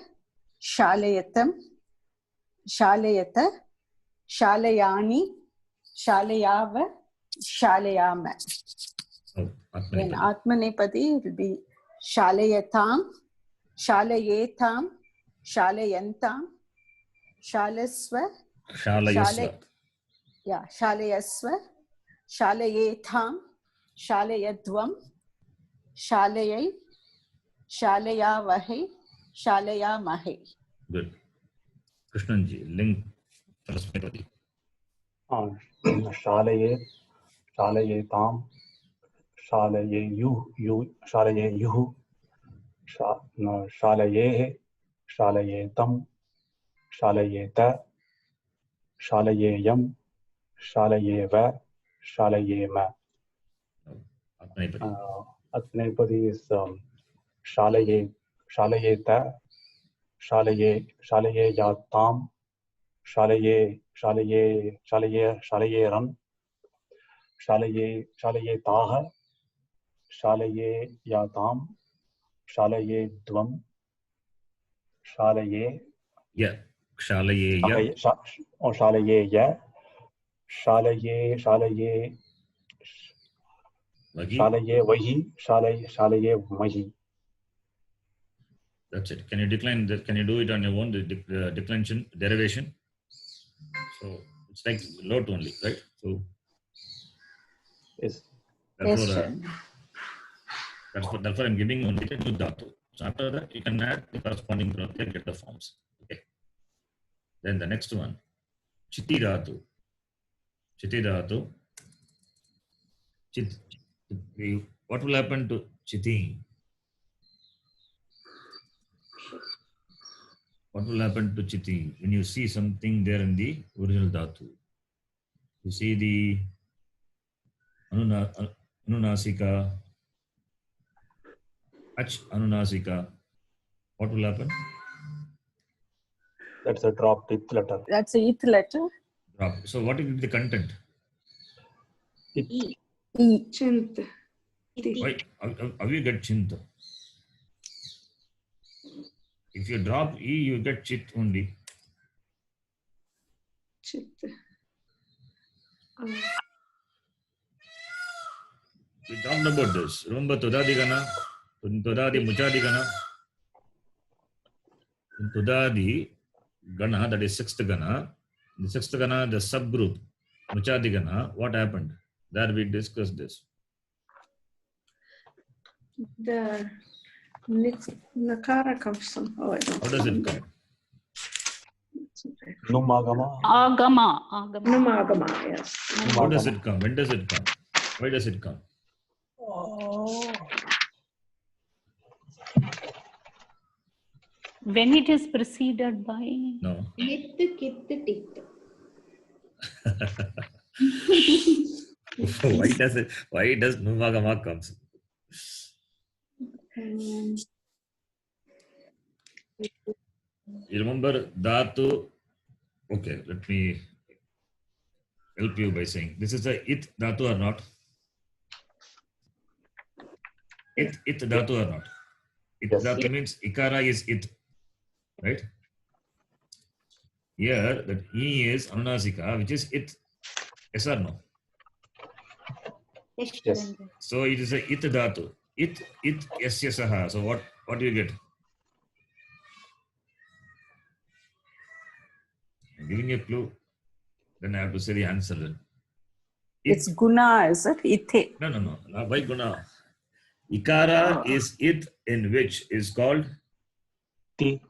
Shalayatam, Shalayata, Shalayani, Shalayava, Shalayama. Oh, Then Atmanipadi. Atmanepadi will be Shalayatam, Shalayetam, Shalayantam, Shalaswa, Shalayasva. Shalayaswa, Shalayetam, Shalayadvam, Shalayai, Shalayavahe, Shalayamahe. Good. Krishnanji, link Parasmipadi. Shalaye, Shalayetam, Shalayeyu, Shalayeyuhu, Shalayehe, Shalayetam, Shalayeta, Shalayeyam, Shalayeva, Shalayema. Atmanipadi. Atmanepadi is Shalayeta, शालये याताम, शालये रन, शालये ताह, शालये याताम, शालये द्वम, शालये Yeah. Kshalaye ya. और शालये य, शालये Vagi. वही, शालये मही. That's it. Can you decline that? Can you do it on your own, the declension derivation? So it's like lot only, right? So Yes. therefore, therefore I'm giving only the dhatu. So after that, you can add the corresponding pratyaya, get the forms. Okay. Then the next one, chiti dhatu. Chiti dhatu. What will happen to chiti? What will happen to chiti when you see something there in the original dhatu? You see the anunasika, ach anunasika. What will happen? That's a dropped ith letter. That's a ith letter. Drop. So what is the content? E. E. Chint. Why? How you get chint? If you drop E, you get chit only. Chit. We talked about this. Remember Tudadi Gana? Tudadi Muchadi Gana? In Tudadi Gana, that is sixth Gana, the sixth Gana, the subgroup, Muchadi Gana, what happened? There we discussed this. The Nakara comes somehow. I don't How does it remember. come? Numagama. Agama. Numagama, yes. How does it come? When does it come? Why does it come? When it is preceded by. No. Nit, kit, tit. Why does Numagama comes? You remember Dhatu? Okay, let me help you by saying this is a it Dhatu or not? It Dhatu or not? It Yes. Dhatu means Ikara is it, right? Here that E is Anunasika, which is it. Yes or no? Yes. So it is a it Dhatu. It yasyasaha. So what do you get? I'm giving you a clue. Then I have to say the answer then. It's guna, is it? Ithe. No. Why guna? Ikara is it in which is called? Ti.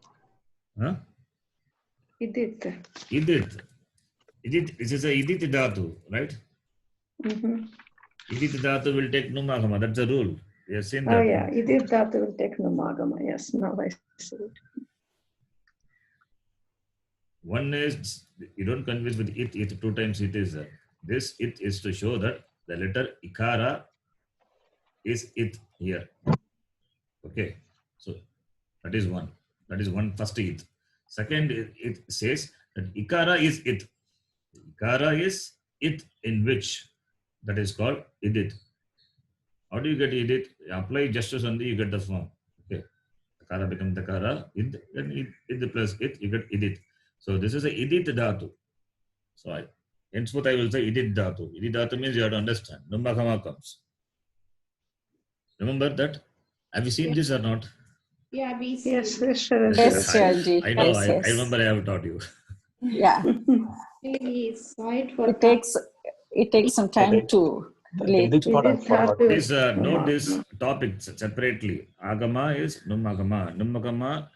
Huh? Idit. Idit. This is a idit dhatu, right? Mm-hmm. Idit dhatu will take numagama. That's the rule. We have seen that. Oh, yeah. Idit Dhatu will take Numagama. Yes, now I see it. One is you don't confuse with it. It two times it is. This it is to show that the letter Ikara is it here. Okay. So that is one. That is one first it. Second, it says that Ikara is it. Ikara is it in which. That is called idit. How do you get idit? Apply justice only, you get the form. Okay. Takara becomes Takara. Id, then id plus it, you get idit. So this is a idit dhatu. So henceforth I will say idit dhatu. Idit dhatu means you have to understand. Numbakama comes. Remember that? Have you seen this or not? Yeah, we see. Yes, sure. Yes, Charanjit. I know. Yes, I remember I have taught you. Yeah. We saw it for It takes some time to relate. Which part I forgot? Please note this topic separately. Agama is Numagama. Numagama,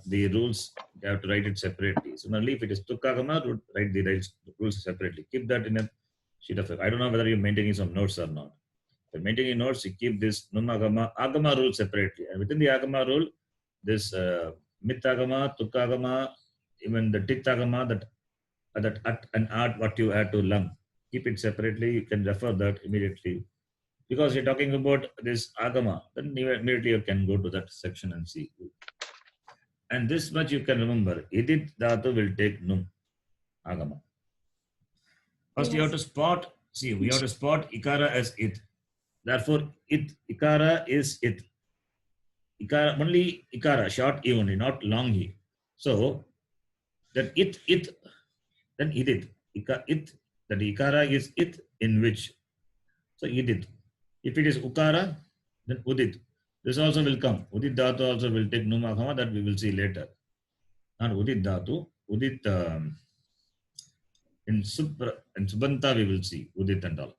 the rules, you have to write it separately. Similarly, if it is Tukagama, write the rules separately. Keep that in a sheet of paper. I don't know whether you're maintaining some notes or not. If you're maintaining notes, you keep this Numagama, Agama rule separately. And within the Agama rule, this Mitagama, Tukagama, even the Tittagama, that at and art, what you add to lung. Keep it separately. You can refer that immediately. Because you're talking about this agama, then immediately you can go to that section and see. And this much you can remember. Idit dhatu will take num. Agama. First you have to spot, see, we have to spot ikara as it. Therefore, ikara is it. Ikara, only ikara, short e only, not long e. So, then it, then idit. It, that ikara is it in which. So, idit. If it is ukara, then udit. This also will come. Udit dhatu also will take numagama, that we will see later. Not udit dhatu, udit in subanta we will see udit and all.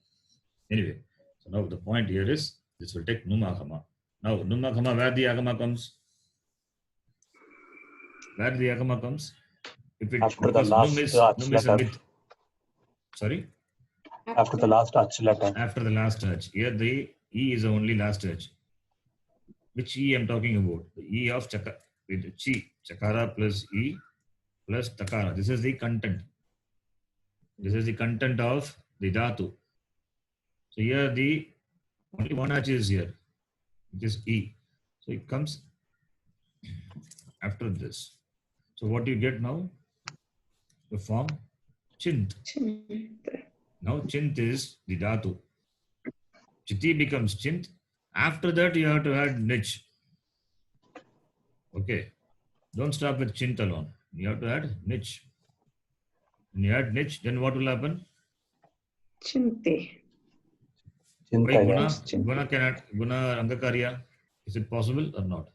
Anyway, so now the point here is this will take numagama. Now numagama, where the agama comes? Where the agama comes? If it After the because last num is a letter. myth. Sorry? After the last Ach letter. After the last H. Here the E is the only last H. Which E I'm talking about? The E of Chakara with Chi. Chakara plus E plus Takara. This is the content. This is the content of the Dhatu. So here the only one H is here. It is E. So it comes after this. So what do you get now? The form Chint. Now Chint is the Dhatu. Chiti becomes Chint. After that, you have to add Nich. Okay. Don't stop with Chint alone. You have to add Nich. When you add Nich, then what will happen? Chinte. Why Chintaya. Guna cannot, Guna Angakarya. Is it possible or not?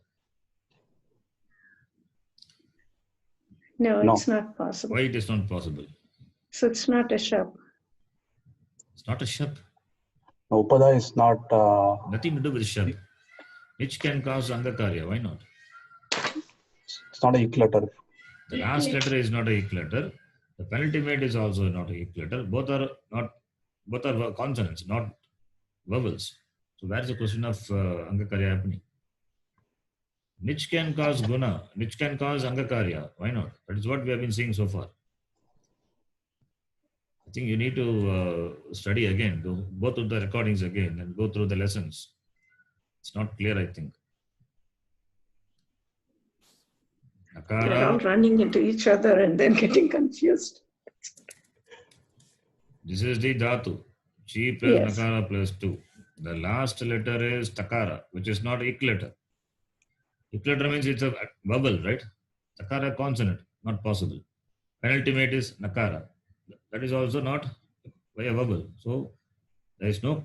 No, No. it's not possible. Why it is not possible? So it's not a shop. It's not a Shab. Upada is not. Nothing to do with Shab. Nich can cause Angakarya. Why not? It's not a ik letter. The last letter is not a ik letter. The penultimate is also not a ik letter. Both are consonants, not vowels. So where is the question of Angakarya happening? Nich can cause guna. Nich can cause Angakarya. Why not? That is what we have been seeing so far. I think you need to study again, go through the recordings again and go through the lessons. It's not clear, I think. They're all Akara, running into each other and then getting confused. this is the dhatu. Chi plus Yes. nakara plus 2. The last letter is takara, which is not ik letter. Ik letter means it's a vowel, right? Takara consonant, not possible. Penultimate is nakara. That is also not by a vowel. So there is no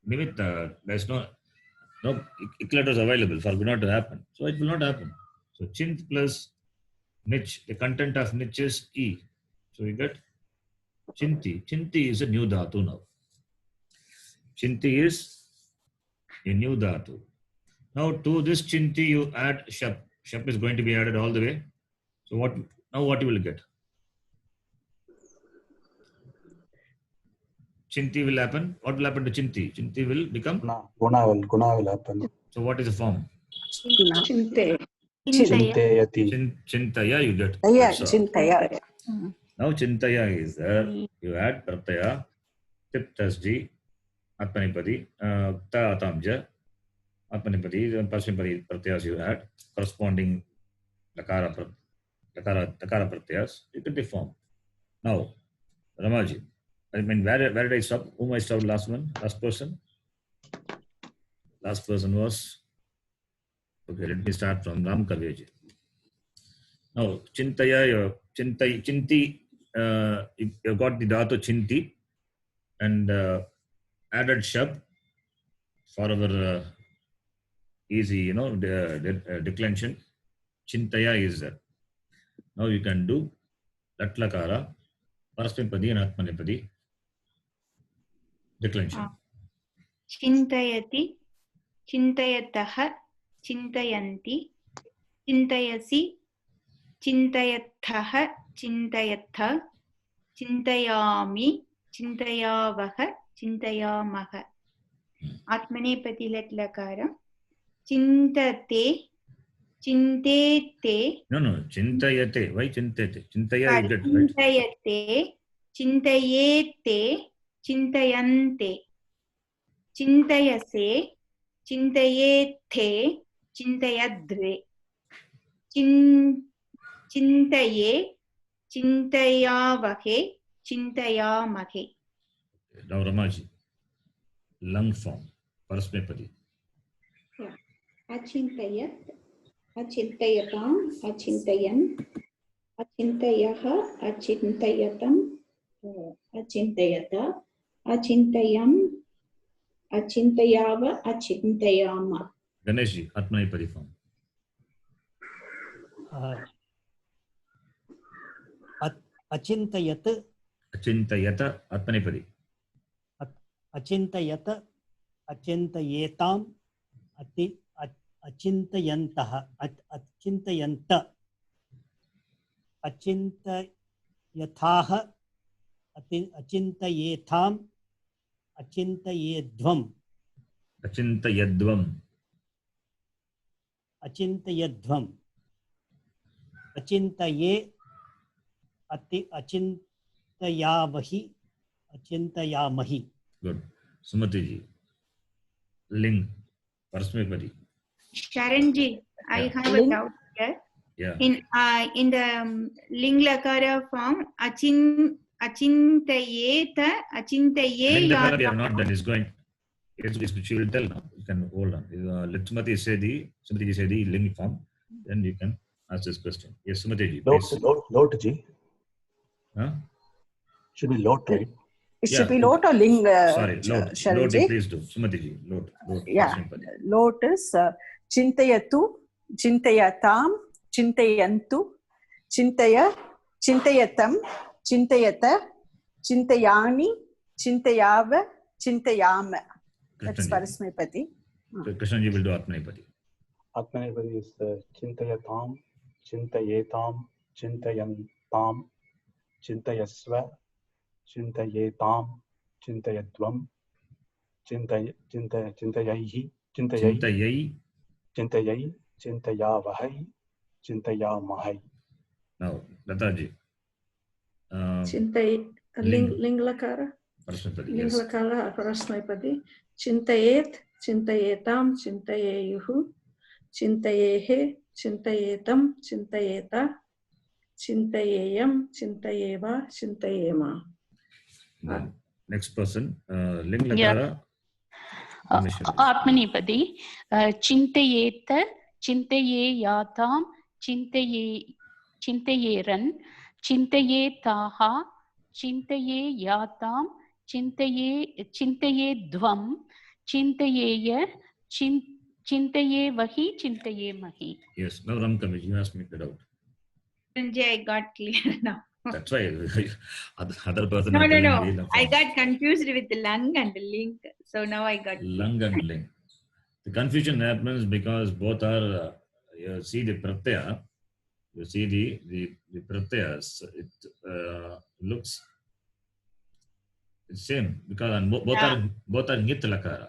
nimitta, there is no ik letters available for guna to happen. So it will not happen. So chint plus nich, the content of nich is E. So you get chinti. Chinti is a new dhatu now. Chinti is a new dhatu. Now to this chinti you add shap. Shap is going to be added all the way. So what you will get? Chinti will happen. What will happen to chinti? Chinti will become. Guna will happen. So what is the form? Chinte. Chintayati. Chintaya you get. Yeah, That's all. Chintaya. Now Chintaya is there. You add Pratyaya, Tip Tasdi, Atmanipadi, Ta Atamja, Atmanipadi, and Pasmipadi Pratyas you add, corresponding Takara Pratyas, you get the form. Now, Ramaji, I mean, where did I stop? Whom I stopped last one? Last person? Last person was, okay, let me start from Ram Kaveji. Now, Chintaya, Chinti, you got the dhatu Chinti and added Shab for our easy, declension. Chintaya is there. Now you can do Latlakara, Parasmipadi and Atmanipadi declension. Chintayati, Chintayataha, Chintayanti, Chintayasi, Chintayathaha, Chintayatha, Chintayami, Chintayavaha, Chintayamaha. Atmanepati Latlakara, Chintate, Chintete. No, Chintayate. Why Chintete? Chintaya you get, right? Chintayate, Chintayete, Chintayante, Chintayase, Chintayethe, Chintayadre. चिन्तये चिन्तयावहे चिन्तयामहे. Now Ramaji, lung form, Parasmepadi. अचिन्तयत् अचिन्तयताम् अचिन्तयन् अचिन्तयः अचिन्तयतम् अचिन्तयत अचिन्तयम् अचिन्तयाव अचिन्तयाम. Ganeshji, Atmanepadi form. अचिन्तयत् Achintayata, Atmanepadi. अचिन्तयत् अचिन्तयेताम् अचिन्तयन्तः अचिन्तयन्त अचिन्तयथाः अचिन्तयेथाम् अचिन्तयेध्वम् Achintayadvam. अचिन्तयध्वम् अचिन्तये अचिन्तयावहि अचिन्तयामहि. Good. Sumatiji, ling, Parasmepadi. Sharanji, I Yeah. have a doubt here. Yeah. In the ling lakara form, achintayeta achintaye Lingakara, we are not done. It's going. She will tell now. You can hold on. Let Sumati say the ling form. Then you can ask this question. Yes, Sumatiji, please. Lot Ji. Huh? Should be lot, right? It Yeah. should be lot or ling. Sorry, load. Sharanji? Load, please do. Sumatiji, load. Yeah. Parasmepadi. Lot is chintayatu, chintayatam, chintayantu, chintaya, chintayatam, chintayata, chintayani, chintayava, chintayama. That's Parasmepadi. Krishnanji will do Atmanepadi. Atmanepadi is Chintayatam, Chintayetam, Chintayantam, Chintayasva, Chintayetam, Chintayadvam, Chintayaihi, Chintayai. Chintayai, Chintayavahai, Chintayamahai. Now, Lataji. Chintai Linglakara. Parasmepadi. Yes. Linglakara Parasmepadi. Chintayet, Chintayetam, Chintayeyuhu, Chintayehe, Chintayetam, Chintayeta, Chintayeyam, Chintayeva, Chintayema. Then next person, ling lakara. Atmanepadi. Chintayeta, Chintayeyatam, Chintayeran, Chintayetaha, Chintayeyatam, Chintayedvam, Chintayeya, Chintayevahi, Chintayemahi. Yes. Now Ramkami, you asked me that out. Sharanji, I got clear now. That's why other person. No. are telling me the I form. got confused with the lung and the link. So now I got Lung and ling. The confusion happens because both are. You see the pratyaya. You see the pratyas. It looks the same because both are nit lakara.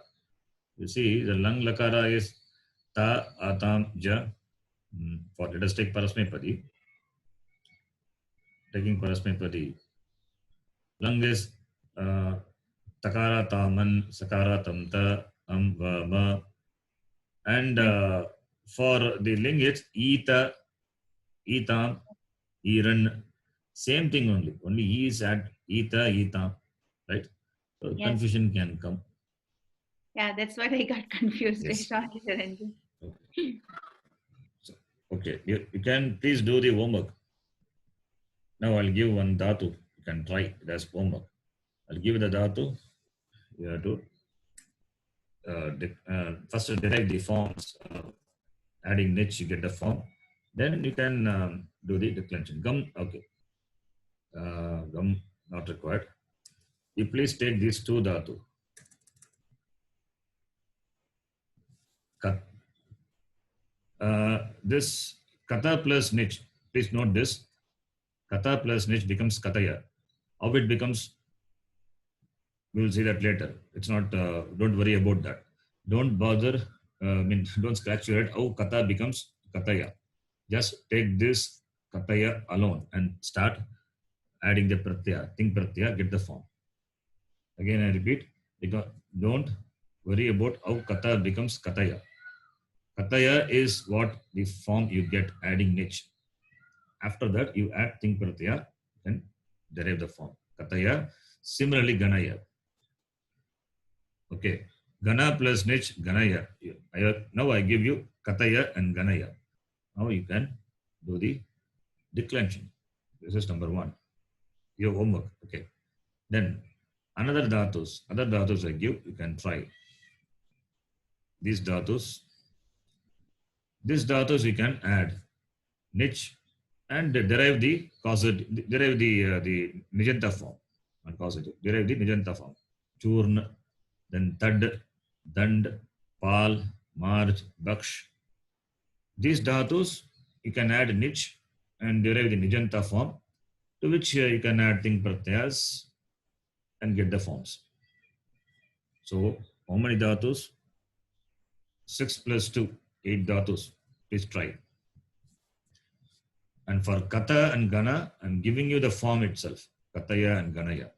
You see the lung lakara is ta atam ja. For let us take Parasmepadi. Taking Parasmepadi. Lung is takara taman, sakara tamta, va ma. And for the ling it's eta, etam, iran. Same thing only. Only e is at eta, etam. Right? So Yes. confusion can come. Yeah, that's what I got confused. Yes. Sorry, Sharanji. Okay. You can please do the homework. Now I'll give one dhatu. You can try it as homework. I'll give the dhatu. You have to first derive the forms. Adding niche, you get the form. Then you can do the declension. Gum, okay. Gum not required. You please take these two dhatu. Kat. This kata plus niche. Please note this. Kata plus niche becomes kataya. How it becomes, we will see that later. It's not, don't worry about that. Don't bother, don't scratch your head how kata becomes kataya. Just take this kataya alone and start adding the pratyaya, think pratyaya, get the form. Again, I repeat, because don't worry about how kata becomes kataya. Kataya is what the form you get adding nich. After that, you add ting pratyaya and derive the form. Kataya. Similarly, ganaya. Okay. Gana plus nich, ganaya. Now I give you kataya and ganaya. Now you can do the declension. This is number 1. Your homework. Okay. Then another dhatus. Other dhatus I give, you can try. These dhatus. These dhatus you can add nich and derive the causative, derive the nijanta form. Not causative. Derive the nijanta form. Churna, then tad, dand, pal, marj, baksh. These dhatus you can add nich and derive the nijanta form, to which you can add ting pratyas and get the forms. So how many dhatus? 6 plus 2, 8 dhatus. Please try. And for kata and gana, I'm giving you the form itself, kataya and ganaya.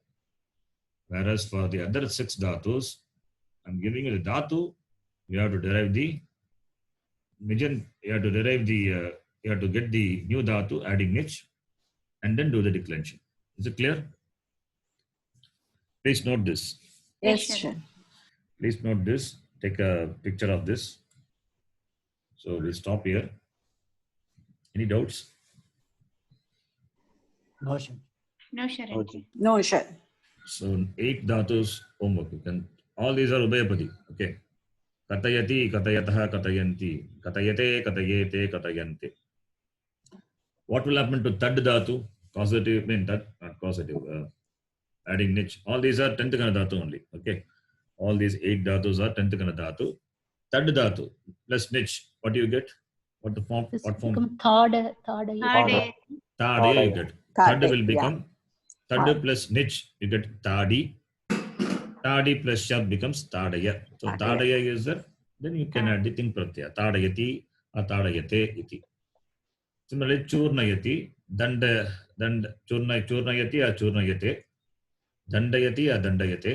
Whereas for the other 6 dhatus, I'm giving you the dhatu. You have to derive the nijan. You have to derive the. You have to get the new dhatu, adding nich, and then do the declension. Is it clear? Please note this. Yes, sure. Please note this. Take a picture of this. So we'll stop here. Any doubts? No, Shanji. No, Sharanji. No, sure. So 8 dhatus homework. You can. All these are Ubhayapadi. Okay. Katayati, katayataha, katayanti. Katayate, katayete, katayante. What will happen to tad dhatu? Causative, not causative. Adding nich. All these are 10th kana dhatu only. Okay. All these 8 dhatus are 10th kana dhatu. Tad dhatu plus nich. What do you get? What the form? This What form? become third. Third. Tade you get. Tad Third, will yeah. become tad plus nich. You get tadi. Tadi plus shab becomes tadaya. So Tadaya. tadaya is there. Then you can add the ting pratyaya. Tadayati or tadayate iti. Similarly, churnayati, churnayati or churnayate, dandayati or dandayate,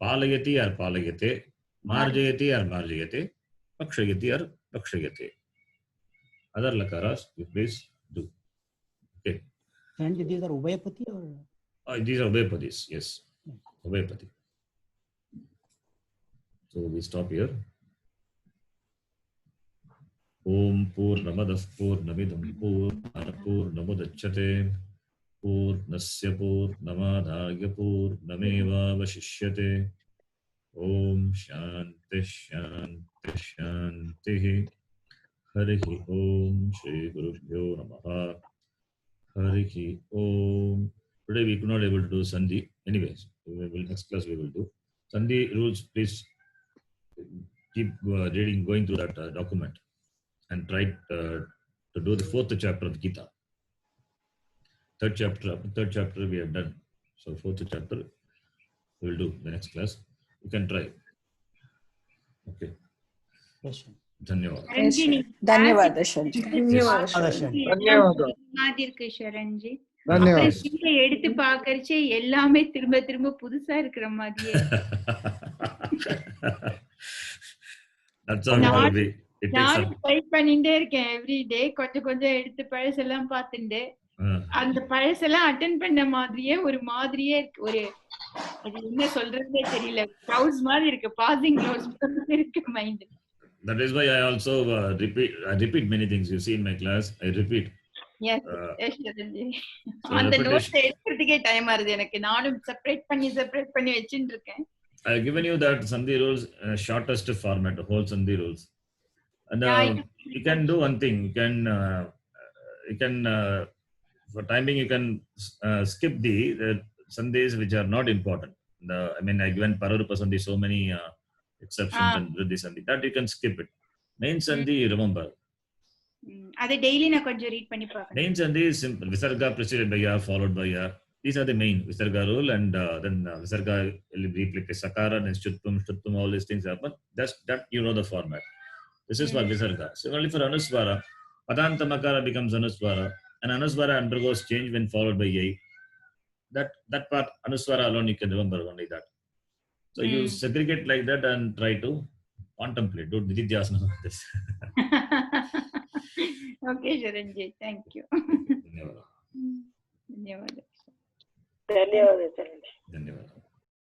palayati or palayate, marjayati or marjayate, pakshayati or pakshayate. Other lakaras, you please do. Okay. Shanji, these are Ubhayapati or? These are Ubhaypadis, yes. Ubhayapati. So we stop here. Om Purnamadah Purnamidam Purnamudachyate Purnasya Purnamadhaya Purnameva Vashishyate. Om Shanti Shanti Shanti. Harihi Om Shri Gurubhyo Namaha. Harihi Om. Today we could not able to do Sandhi. Anyways, next class we will do. Sandhi rules, please keep reading, going through that document and try to do the 4th chapter of the Gita. Third chapter we have done. So 4th chapter we will do the next class. You can try. Okay. Yes, Shanji. Dhanyavad. Sharanji, ಧನ್ಯವಾದ Shanji. ಧನ್ಯವಾದ Other Shanji. Shanji. மாதிரி இருக்கு ஷரண்ஜி. ಧನ್ಯವಾದ. அப்புறம் கீழே எடுத்து பாக்கறச்சே எல்லாமே திரும்ப திரும்ப புதுசா இருக்கிற மாதிரியே. That's how it will be. It takes நான் some. ட்ரை பண்ணிட்டே இருக்கேன் எவ்ரி டே, கொஞ்சம் கொஞ்சம் எடுத்து பழசெல்லாம் பார்த்துட்டு அந்த பழசெல்லாம் அட்டென்ட் பண்ண மாதிரியே ஒரு மாதிரியே இருக்கு. ஒரு அது என்ன சொல்றதே தெரியல. கிளவுட்ஸ் மாதிரி இருக்கு, பாசிங் கிளவுட்ஸ் இருக்கு mind. That is why I also repeat many things. You see in my class, I repeat. Yes yes Sharanji. So அந்த repetition. நோட்ஸ் எடுக்கிறதுக்கே டைம் ஆகுது எனக்கு. நானும் செப்பரேட் பண்ணி வச்சுட்டு இருக்கேன். I have given you that Sandhi rules, shortest format, whole Sandhi rules. And you can do one thing. You can for timing you can skip the Sandhis which are not important. I given Pararupa Sandhi so many exceptions and Vriddhi Sandhi that you can skip it. Main Sandhi you remember. அதை daily நான் கொஞ்சம் read பண்ணி பார்க்கறேன். Main Sandhi is simple. Visarga preceded by ya, followed by ya. These are the main Visarga rule, and then Visarga will replace Sakara and Shuttum, all these things happen. That you know the format. This is for Visarga. Similarly for Anuswara, Padantamakara becomes Anuswara, and Anuswara undergoes change when followed by Yai. That part, Anuswara alone, you can remember only that. So you segregate like that and try to contemplate. Do Nididhyasana of this. Okay, Sharanji, thank you. ಧನ್ಯವಾದ. ಧನ್ಯವಾದ. ಧನ್ಯವಾದ.